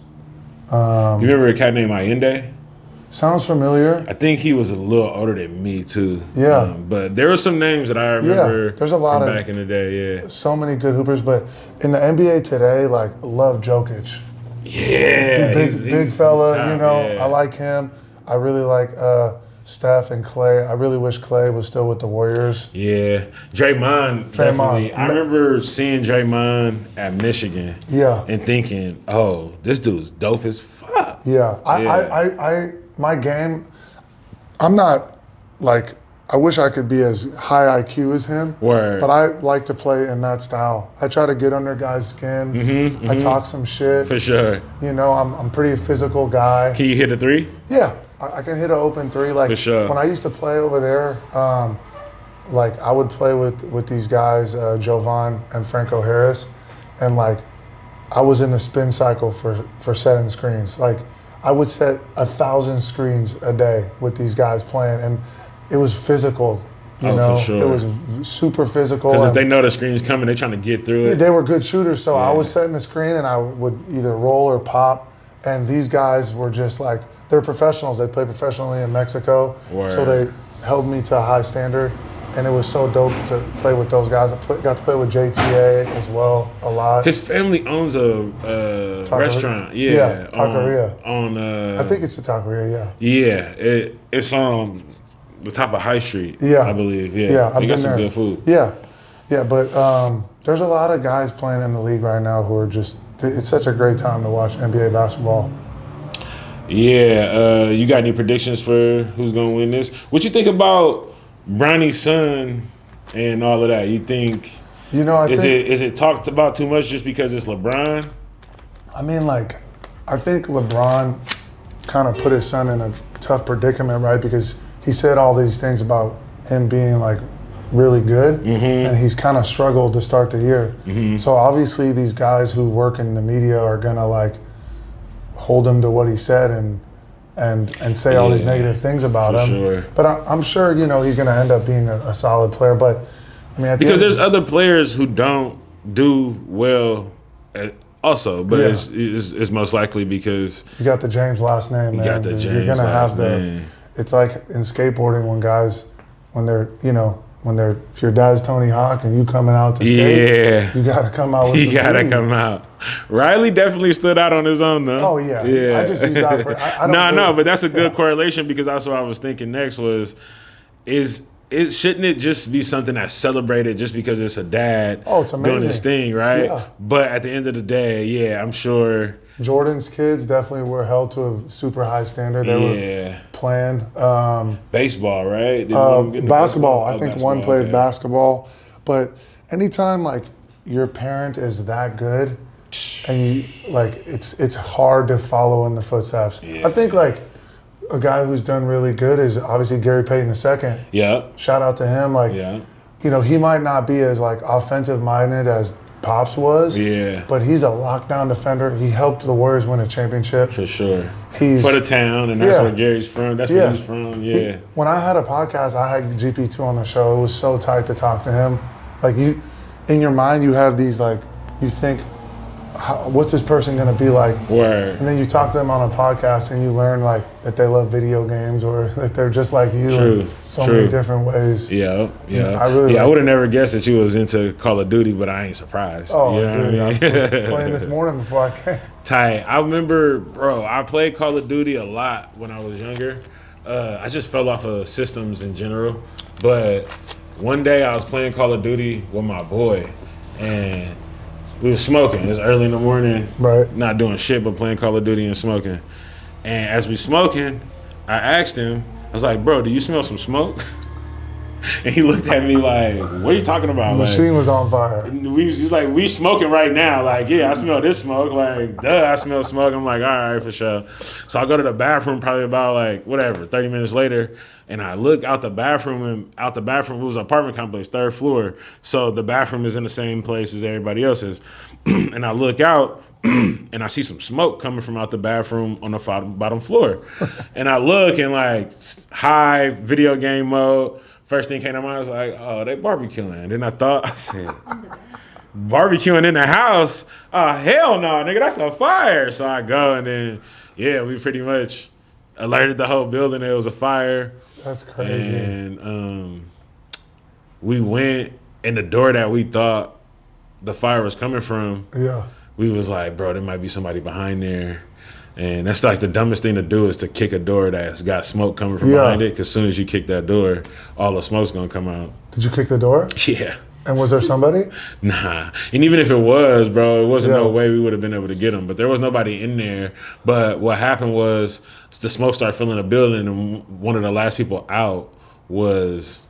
You remember a cat named Allende? Sounds familiar. I think he was a little older than me too. Yeah, but there were some names that I remember. There's a lot from of back in the day. Yeah, so many good hoopers. But in the NBA today, like, love Jokic. Yeah, big fella. top, you know, I like him. I really like Steph and Clay. I really wish Clay was still with the Warriors. Yeah, Draymond. Definitely. I remember seeing Draymond at Michigan. Yeah, and thinking, oh, this dude's dope as fuck. Yeah, I my game, I'm not like, I wish I could be as high IQ as him. Word. But I like to play in that style. I try to get under guys' skin. I talk some shit. For sure. You know, I'm pretty a physical guy. Can you hit a three? Yeah, I can hit an open three. Like, for sure. When I used to play over there, like, I would play with these guys, Jovan and Franco Harris, and like, I was in the spin cycle for setting screens. Like, I would set 1,000 screens a day with these guys playing, and it was physical. You know, for sure. It was super physical. Because if they know the screen's coming, they're trying to get through it. They were good shooters, so I was setting the screen, and I would either roll or pop. And these guys were just like, they're professionals. They play professionally in Mexico, so they held me to a high standard. And it was so dope to play with those guys. I got to play with JTA as well a lot. His family owns a restaurant. Yeah, Taqueria. I think it's a Taqueria. Yeah, it's on the top of High Street. Yeah, I believe. I've they got been some there. good food. Yeah, but there's a lot of guys playing in the league right now who are just. It's such a great time to watch NBA basketball. Yeah, you got any predictions for who's gonna win this? What you think about Bronny's son and all of that? You think? You know, is it talked about too much just because it's LeBron? I mean, like, I think LeBron kind of put his son in a tough predicament, right? Because he said all these things about him being like really good, and he's kind of struggled to start the year. So obviously, these guys who work in the media are gonna like hold him to what he said and say all these negative things about him. Sure. But I'm sure, you know, he's going to end up being a solid player. But I mean, because there's other players who don't do well also, but it's most likely because you got the James last name. Man. You got the James You're gonna last have name. It's like in skateboarding when they're if your dad's Tony Hawk and you coming out to skate, you got to come out with You got to come out. Riley definitely stood out on his own, though. Oh, yeah. I just use that for... but that's a good correlation because that's what I was thinking next was, shouldn't it just be something that's celebrated just because it's a dad doing his thing, right? Yeah. But at the end of the day, I'm sure... Jordan's kids definitely were held to a super high standard. They were playing baseball, right? Basketball. I think one played basketball. But anytime like your parent is that good, and you like, it's hard to follow in the footsteps. I think like a guy who's done really good is obviously Gary Payton II. Yeah. Shout out to him. Like, you know, he might not be as like offensive minded as Pops was, but he's a lockdown defender. He helped the Warriors win a championship. For sure. He's for the town, and that's where Gary's from. That's where he's from, when I had a podcast, I had GP2 on the show. It was so tight to talk to him. Like, you, in your mind, you have these, like, you think what's this person going to be like? Word. And then you talk to them on a podcast and you learn like that they love video games or that they're just like you in so many different ways. Yeah. I I would have never guessed that you was into Call of Duty, but I ain't surprised. Oh, you know dude, what I mean? I was playing this morning before I came. Tight. I remember, bro, I played Call of Duty a lot when I was younger. I just fell off of systems in general. But one day I was playing Call of Duty with my boy, and we was smoking. It was early in the morning, right? Not doing shit but playing Call of Duty and smoking. And as we smoking, I asked him, I was like, bro, do you smell some smoke? And he looked at me like, what are you talking about? The machine was on fire. He's like, we smoking right now. Like, yeah, I smell this smoke. Like, duh, I smell smoke. I'm like, all right, for sure. So I go to the bathroom probably about like, 30 minutes later. And I look out the bathroom, it was an apartment complex, 3rd floor. So the bathroom is in the same place as everybody else's. And I look out and I see some smoke coming from out the bathroom on the bottom floor. And I look and like high video game mode. First thing came to mind, I was like, oh, they barbecuing. And then I said, barbecuing in the house? Oh, hell no, nigga, that's a fire. So I go and then, yeah, we pretty much alerted the whole building that it was a fire. That's crazy. And we went, and the door that we thought the fire was coming from, we was like, bro, there might be somebody behind there. And that's like the dumbest thing to do is to kick a door that's got smoke coming from behind it. Because as soon as you kick that door, all the smoke's gonna come out. Did you kick the door? Yeah. And was there somebody? Nah. And even if it was, bro, it wasn't no way we would have been able to get them. But there was nobody in there. But what happened was the smoke started filling the building, and one of the last people out was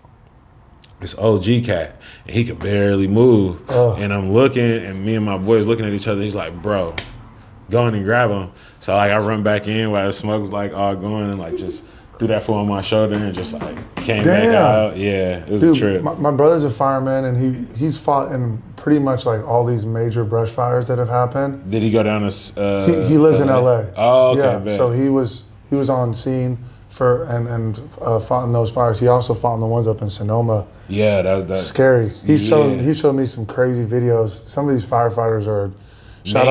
this OG cat. And he could barely move. And I'm looking, and me and my boys looking at each other. He's like, bro, go in and grab him. So like I run back in while the smoke's like all going, and like just threw that fool on my shoulder and just like came back out. Yeah, it was a trip. My brother's a fireman, and he's fought in pretty much like all these major brush fires that have happened. Did he go down to? He lives in LA. Oh, okay. Yeah, bet. so he was on scene for and fought in those fires. He also fought in the ones up in Sonoma. Yeah, that's scary. He showed me some crazy videos. Some of these firefighters are shout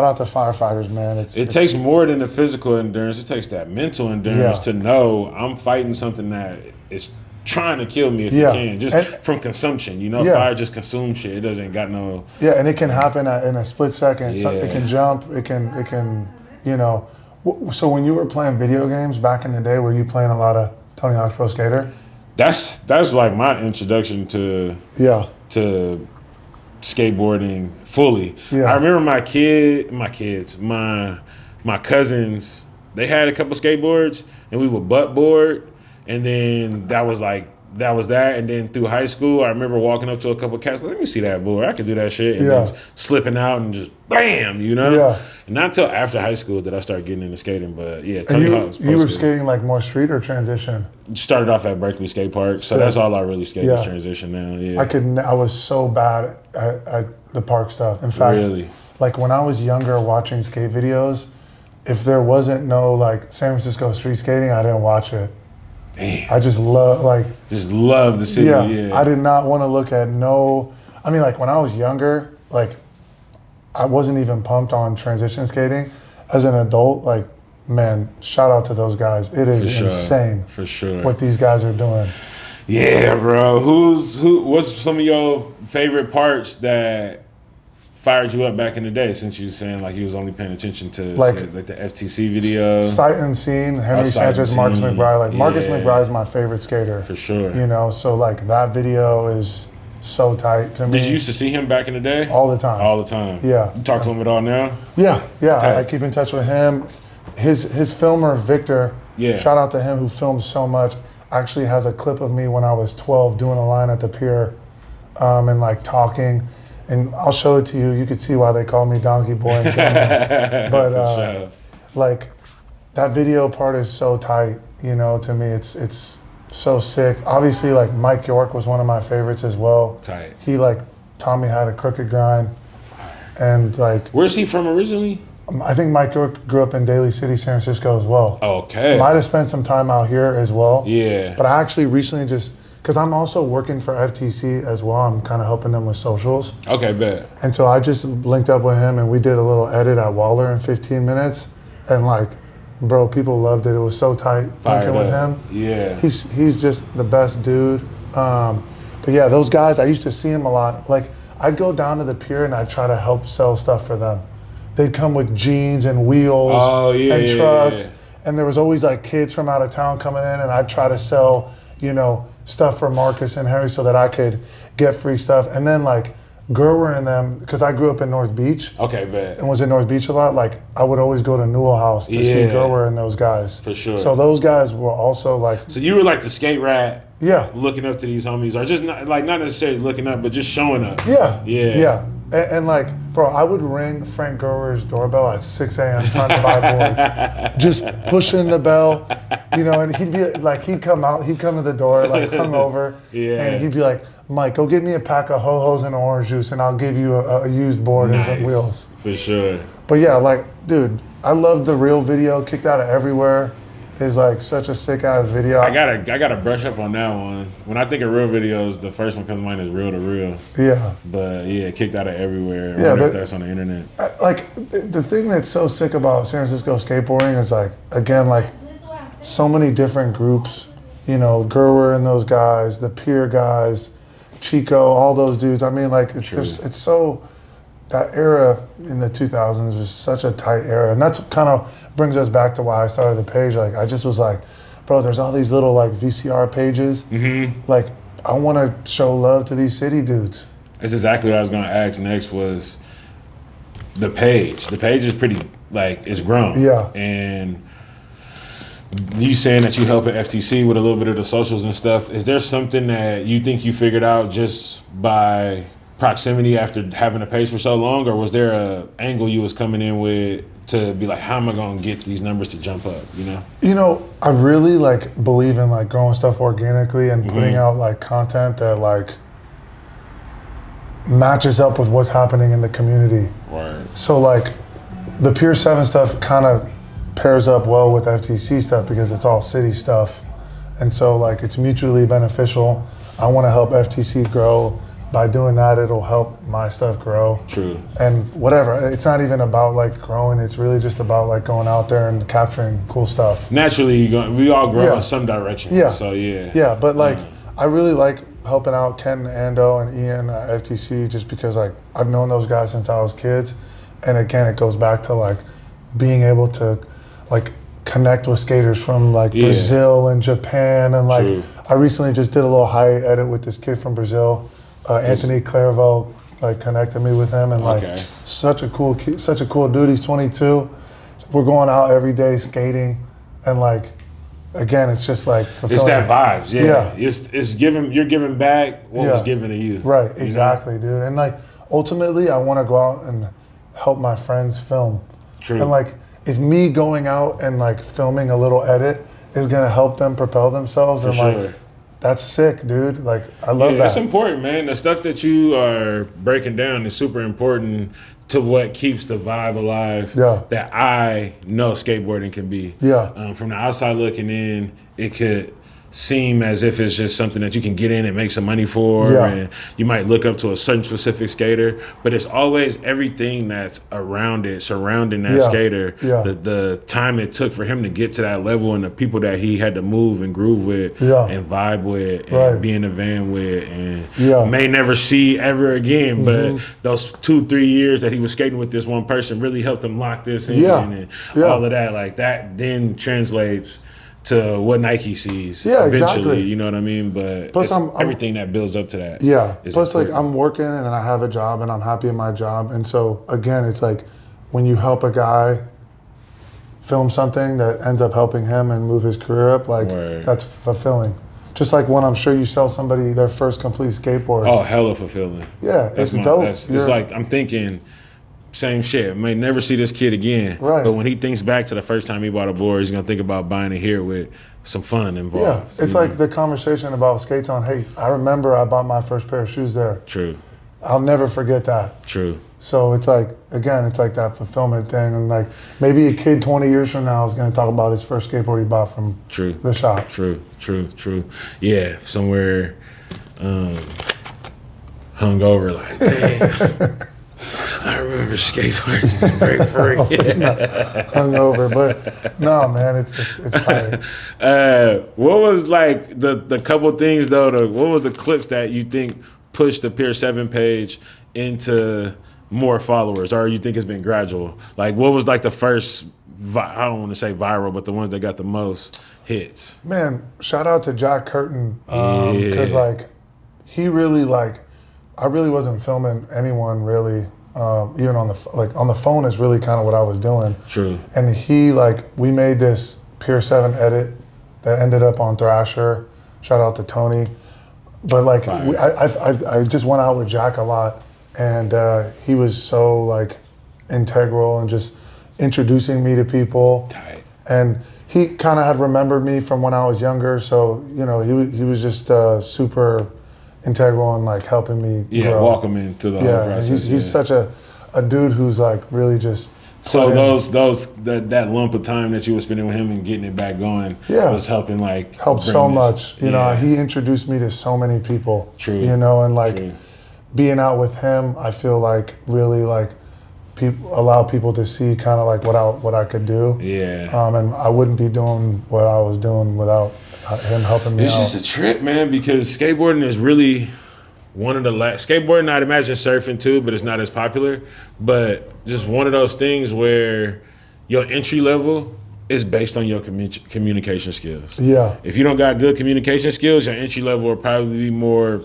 out to firefighters, man. It takes more than the physical endurance. It takes that mental endurance to know I'm fighting something that is trying to kill me if you can, just from consumption. You know, fire just consumes shit. It doesn't got no. Yeah, and it can happen in a split second. Yeah. So it can jump. It can. You know. So when you were playing video games back in the day, were you playing a lot of Tony Hawk's Pro Skater? That's like my introduction to skateboarding fully. Yeah. I remember my cousins, they had a couple skateboards, and we would butt board, and then that was that. And then through high school, I remember walking up to a couple cats, let me see that board. I could do that shit. And then slipping out and just bam, you know? Yeah. And not until after high school did I start getting into skating. But yeah, Tony Hawk's. You were skating like more street or transition? Started off at Berkeley Skate Park. So that's all I really skate is transition now. Yeah. I was so bad at the park stuff. In fact, like when I was younger watching skate videos, if there wasn't no like San Francisco street skating, I didn't watch it. Damn. I just love the city. Yeah. I did not want to look at I mean, like when I was younger, like I wasn't even pumped on transition skating. As an adult, like, man, shout out to those guys. It is insane for sure what these guys are doing. Yeah, bro. What's some of your favorite parts that fired you up back in the day, since you were saying like you was only paying attention to like the FTC video? Sight and Scene, Henry Sanchez, Marcus McBride. Like Marcus McBride is my favorite skater. For sure. You know, so like that video is so tight to me. Did you used to see him back in the day? All the time. All the time. Yeah. You talk to him at all now? Yeah. I keep in touch with him. His filmer, Victor, shout out to him, who films so much, actually has a clip of me when I was 12 doing a line at the Pier and like talking. And I'll show it to you. You could see why they call me Donkey Boy and kill me. But like that video part is so tight, you know, to me it's so sick. Obviously, like Mike York was one of my favorites as well. Tight. He like taught me how to crooked grind. And like, where's he from originally? I think Mike York grew up in Daly City, San Francisco as well. Okay. Might have spent some time out here as well. Yeah. But I actually recently because I'm also working for FTC as well. I'm kind of helping them with socials. Okay, bet. And so I just linked up with him and we did a little edit at Waller in 15 minutes. And like, bro, people loved it. It was so tight working with him. Yeah. He's just the best dude. But yeah, those guys, I used to see him a lot. Like, I'd go down to the pier and I'd try to help sell stuff for them. They'd come with jeans and wheels and trucks. Yeah. And there was always like kids from out of town coming in, and I'd try to sell, you know, stuff for Marcus and Harry so that I could get free stuff. And then like Gerwer and them, because I grew up in North Beach. Okay, bet. And was in North Beach a lot. Like I would always go to Newell House to see Gerwer and those guys. For sure. So those guys were also like. So you were like the skate rat. Yeah. Looking up to these homies, or just not necessarily looking up, but just showing up. Yeah. Yeah. Yeah. And like, bro, I would ring Frank Gerwer's doorbell at 6 a.m. trying to buy boards. Just pushing the bell, you know, and he'd be like, he'd come to the door like hungover. Yeah. And he'd be like, Mike, go get me a pack of ho-hos and orange juice and I'll give you a used board and some wheels. For sure. But yeah, like, dude, I love the real video, Kicked Out of Everywhere. Is like such a sick ass video. I gotta brush up on that one. When I think of real videos, the first one comes to mind is Real to Real. Yeah. But yeah, Kicked Out of Everywhere. Yeah, but that's on the internet. Like the thing that's so sick about San Francisco skateboarding is like, again, like so many different groups. You know, Gerwer and those guys, the Pier guys, Chico, all those dudes. I mean, like it's so. That era in the 2000s was such a tight era, and that's kind of brings us back to why I started the page. Like I just was like, bro, there's all these little like VCR pages. Mm-hmm. Like I want to show love to these city dudes. That's exactly what I was gonna ask next was the page. The page is pretty like it's grown. Yeah. And you saying that you help at FTC with a little bit of the socials and stuff. Is there something that you think you figured out just by proximity after having a page for so long, or was there a angle you was coming in with to be like, how am I gonna get these numbers to jump up, you know? You know, I really like believe in like growing stuff organically and putting out like content that like matches up with what's happening in the community. Right. So like the Pier 7 stuff kind of pairs up well with FTC stuff because it's all city stuff. And so like it's mutually beneficial. I wanna help FTC grow. By doing that, it'll help my stuff grow. True. And whatever, it's not even about like growing. It's really just about like going out there and capturing cool stuff. Naturally, we all grow in some direction. Yeah. So yeah. Yeah, but like I really like helping out Ken, Ando, and Ian at FTC just because like I've known those guys since I was kids, and again, it goes back to like being able to like connect with skaters from like Brazil and Japan, and like I recently just did a little high edit with this kid from Brazil. Anthony Clairvaux like connected me with him, and like such a cool dude. He's 22. We're going out every day skating, and like again, it's just like fulfilling. It's that vibes, yeah. It's giving. You're giving back what was given to you. Right, exactly, dude. And like ultimately, I want to go out and help my friends film. True. And like if me going out and like filming a little edit is gonna help them propel themselves, and like. That's sick, dude. Like, I love that. That's important, man. The stuff that you are breaking down is super important to what keeps the vibe alive that I know skateboarding can be. Yeah. From the outside looking in, it could seem as if it's just something that you can get in and make some money for, and you might look up to a certain specific skater, but it's always everything that's around it, surrounding that skater, the time it took for him to get to that level, and the people that he had to move and groove with and vibe with and be in the van with, and may never see ever again, but those 2-3 years that he was skating with this one person really helped him lock this in, and all of that, like that then translates to what Nike sees eventually, exactly. You know what I mean? But plus everything that builds up to that. Yeah. Plus, important. Like I'm working and I have a job and I'm happy in my job. And so again, it's like when you help a guy film something that ends up helping him and move his career up, like that's fulfilling. Just like when I'm sure you sell somebody their first complete skateboard. Oh, hella fulfilling. Yeah, it's dope. It's like I'm thinking. Same shit. I may never see this kid again. Right. But when he thinks back to the first time he bought a board, he's gonna think about buying it here with some fun involved. Yeah. It's like the conversation about skates on. Hey, I remember I bought my first pair of shoes there. True. I'll never forget that. True. So it's like, again, it's like that fulfillment thing. And like maybe a kid 20 years from now is going to talk about his first skateboard he bought from the shop. True. Yeah, somewhere hungover, like, damn. I remember skateboarding break free. Hungover, but no, man, it's tight. What was like the couple things though? What was the clips that you think pushed the Pier 7 page into more followers, or you think it's been gradual? Like, what was like the first? I don't want to say viral, but the ones that got the most hits. Man, shout out to Jack Curtin because like he really like I really wasn't filming anyone really. Even on the phone is really kind of what I was doing. True. And he we made this Pier 7 edit that ended up on Thrasher. Shout out to Tony. But like I just went out with Jack a lot, and he was so like integral and just introducing me to people. Tight. And he kind of had remembered me from when I was younger, so you know he was just super integral and like helping me grow. Welcome into the whole process. He's such a dude who's like really just so that lump of time that you were spending with him and getting it back going was helping helped so much. You know, he introduced me to so many people. True. You know, and like being out with him, I feel like really like allow people to see kind of like what I could do. Yeah. And I wouldn't be doing what I was doing without him helping me out. It's just a trip, man, because skateboarding is really one of the skateboarding, I'd imagine surfing too, but it's not as popular. But just one of those things where your entry level is based on your communication skills. Yeah. If you don't got good communication skills, your entry level will probably be more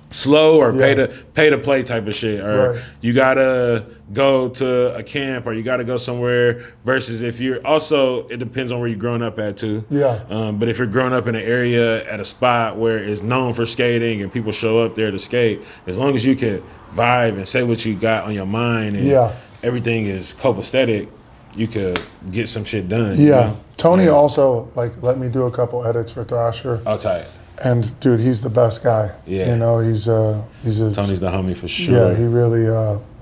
slow or pay to play type of shit, or you gotta go to a camp, or you gotta go somewhere, versus if you're also, it depends on where you're growing up at too. But if you're growing up in an area at a spot where it's known for skating and people show up there to skate, as long as you can vibe and say what you got on your mind and everything is copacetic, you could get some shit done. You know? Tony also like let me do a couple edits for Thrasher. Oh, tight. And dude, he's the best guy. Yeah. You know, he's a Tony's the homie for sure. Yeah, he really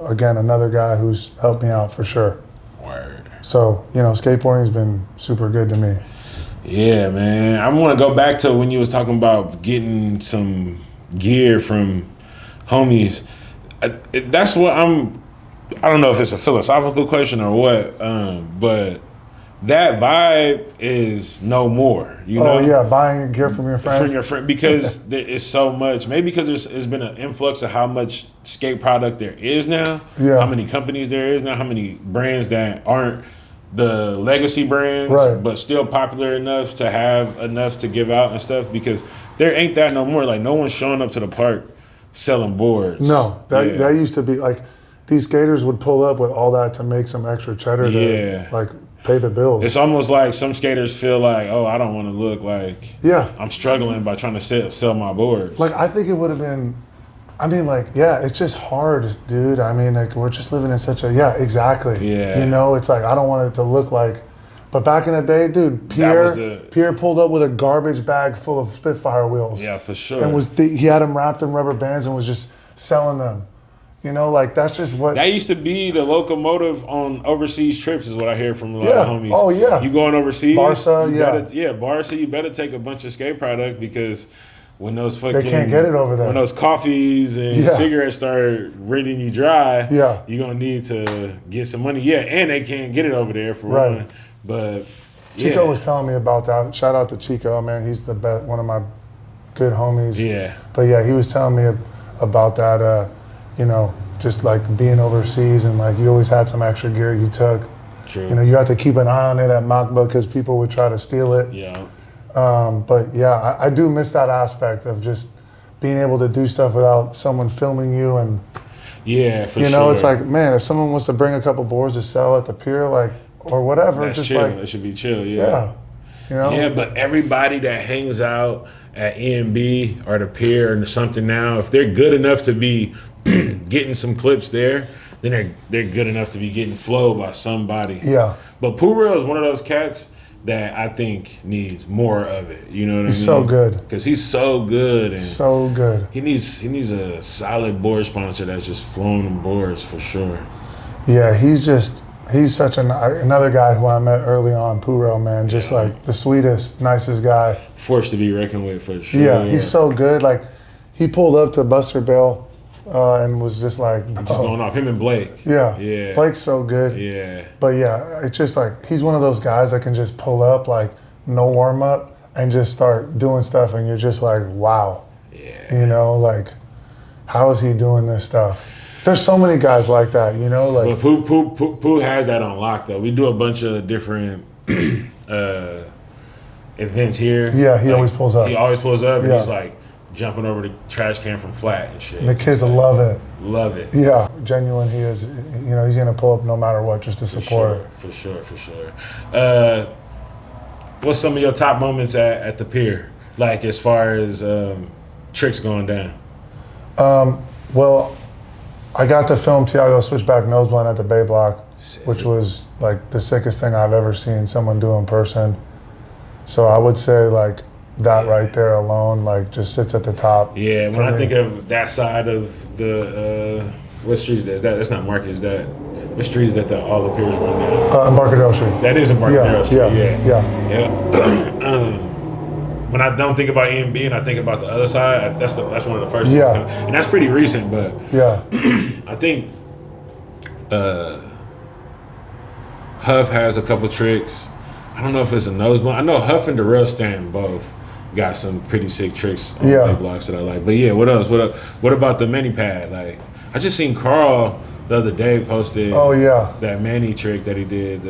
again another guy who's helped me out for sure. Word. So, you know, skateboarding's been super good to me. Yeah, man. I want to go back to when you was talking about getting some gear from homies. That's what I don't know if it's a philosophical question or what, but that vibe is no more, you know? Oh, yeah, buying gear from your friends? From your friend, because it's so much. Maybe because there's been an influx of how much skate product there is now, how many companies there is now, how many brands that aren't the legacy brands, but still popular enough to have enough to give out and stuff, because there ain't that no more. Like, no one's showing up to the park selling boards. No, that used to be, like, these skaters would pull up with all that to make some extra cheddar to, like, pay the bills. It's almost like some skaters feel like, oh, I don't want to look like I'm struggling by trying to sell my boards. Like, I think it would have been, I mean, like, it's just hard, dude. I mean, like, we're just living in such a, exactly. Yeah. You know, it's like, I don't want it to look like, but back in the day, dude, Pier pulled up with a garbage bag full of Spitfire wheels. Yeah, for sure. And he had them wrapped in rubber bands and was just selling them. You know, like, that's just what... That used to be the locomotive on overseas trips, is what I hear from a lot of homies. Oh, yeah. You going overseas? Barca, Barca, you better take a bunch of skate product, because when those fucking... They can't get it over there. When those coffees and cigarettes start ridding you dry, you're going to need to get some money. Yeah, and they can't get it over there for one. But, Chico was telling me about that. Shout out to Chico, man. He's the best, one of my good homies. Yeah. But, he was telling me about that... you know, just like being overseas and like you always had some extra gear you took. True. You know, you had to keep an eye on it at Makba because people would try to steal it. Yeah. But I do miss that aspect of just being able to do stuff without someone filming you and. Yeah, for sure. You know, it's like, man, if someone wants to bring a couple boards to sell at the Pier, like, or whatever, that's just chill. like. It should be chill, Yeah. You know? Yeah, but everybody that hangs out at EMB or the Pier or something now, if they're good enough to be getting some clips there, then they're good enough to be getting flowed by somebody. Yeah. But Pooh Real is one of those cats that I think needs more of it. You know what I mean? He's so good. Because he's so good and So good. he needs a solid board sponsor that's just flowing them boards for sure. Yeah, he's such another guy who I met early on, Puro, man. Just like the sweetest, nicest guy. Forced to be reckoned with for sure. Yeah, he's so good. Like, he pulled up to Buster Bill and was just like, just going off him and Blake. Yeah. Yeah. Blake's so good. Yeah. But yeah, it's just like, he's one of those guys that can just pull up, like, no warm up and just start doing stuff. And you're just like, wow. Yeah. You know, like, how is he doing this stuff? There's so many guys like that, you know? Like, but Pooh has that on lock, though. We do a bunch of different events here. Yeah, he always pulls up. He always pulls up, and Yeah. he's like jumping over the trash can from flat and shit. And the kids It's like, love it. Love it. Yeah, genuine he is. You know, he's going to pull up no matter what just to support. For sure. What's some of your top moments at the Pier? Like, as far as tricks going down? Well, I got to film Thiago switchback nose blunt at the Bay Block, Sick. which was like the sickest thing I've ever seen someone do in person. So I would say like that right there alone, like just sits at the top. Yeah, when for I me. think of that side of the what street is that? That's not Market. Is that what street is that all the Piers run down? Embarcadero Street. That is Embarcadero Street. Yeah. When I don't think about EMB and I think about the other side, that's one of the first things. Yeah. And that's pretty recent, but Yeah. I think Huff has a couple tricks. I don't know if it's a nose blunt. I know Huff and Darrell Stanton both got some pretty sick tricks on Yeah. big blocks that I like. But yeah, what else? What about the mini pad? Like, I just seen Carl the other day posted Oh yeah. that Manny trick that he did.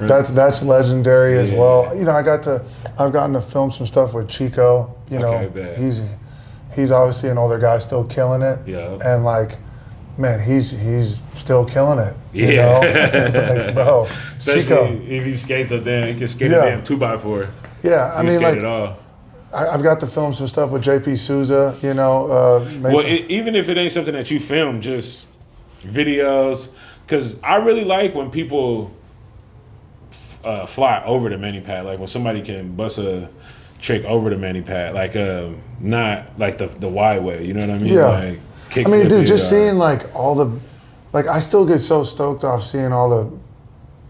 That's legendary as Yeah. well. You know, I've gotten to film some stuff with Chico. You know, Okay, bet. he's obviously an older guy still killing it. Yeah. And like, man, he's still killing it. You Yeah. know? It's like, bro, Especially Chico. if he skates a damn, he can skate a Yeah. damn 2x4. Yeah, I He mean, can skate like, it all. I've got to film some stuff with JP Souza. You know, Well, even if it ain't something that you film, just videos, because I really like when people fly over the mani pad. Like when somebody can bust a trick over the mani pad, like not like the Y way. You know what I mean? Yeah. Like, kick I mean, flip dude, it, just seeing like all the, like I still get so stoked off seeing all the,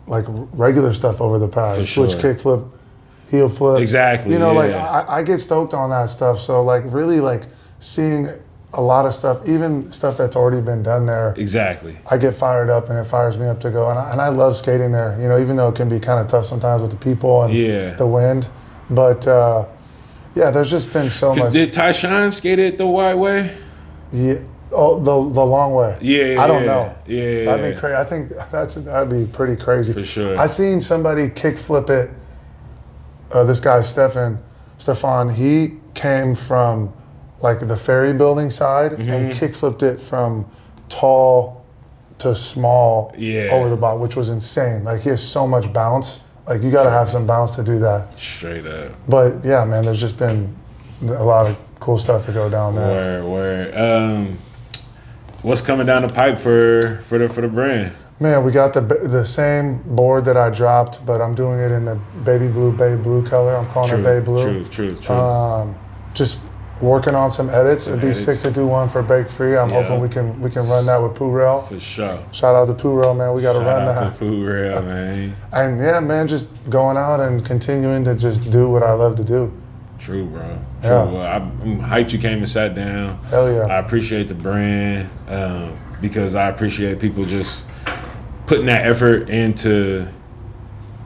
like regular stuff over the pad. For Switch, sure. kick flip, heel flip. Exactly, You know, like yeah. I get stoked on that stuff. So like really like seeing a lot of stuff, even stuff that's already been done there. Exactly. I get fired up and it fires me up to go. And I love skating there, you know, even though it can be kind of tough sometimes with the people and Yeah. the wind. But yeah, there's just been so much. Did Tyshawn skate it the Y way? Yeah. Oh, the long way. Yeah, I don't know. Yeah, That'd be crazy. I think that'd be pretty crazy. For sure. I seen somebody kick flip it. This guy Stefan. He came from like the ferry building side and kick flipped it from tall to small Yeah. over the bottom, which was insane. Like he has so much bounce. Like you got to have some bounce to do that. Straight up. But yeah, man, there's just been a lot of cool stuff to go down there. Where what's coming down the pipe for the brand? Man, we got the same board that I dropped, but I'm doing it in the baby blue color. I'm calling it Bay Blue. True. Just working on some edits. It'd be edits. sick to do one for Bake Free. I'm Yeah. hoping we can run that with Purell. For sure. Shout out to Purell, man. We got to run Shout out that. to Food Real, man. And yeah, man, just going out and continuing to just do what I love to do. True, bro. True. Yeah. Well, I'm hyped you came and sat down. Hell yeah. I appreciate the brand because I appreciate people just putting that effort into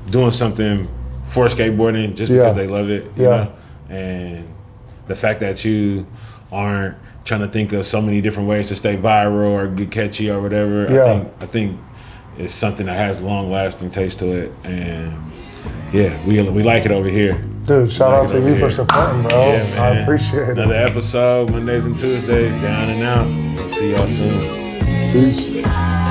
doing something for skateboarding just Yeah. because they love it. You Yeah. know? And the fact that you aren't trying to think of so many different ways to stay viral or get catchy or whatever. Yeah. I think it's something that has long lasting taste to it. And yeah, we like it over here. Dude, shout Like out it to over you here. for supporting, bro. Yeah, man. I appreciate it. Another episode, Mondays and Tuesdays, down and out. We'll see y'all soon. Peace.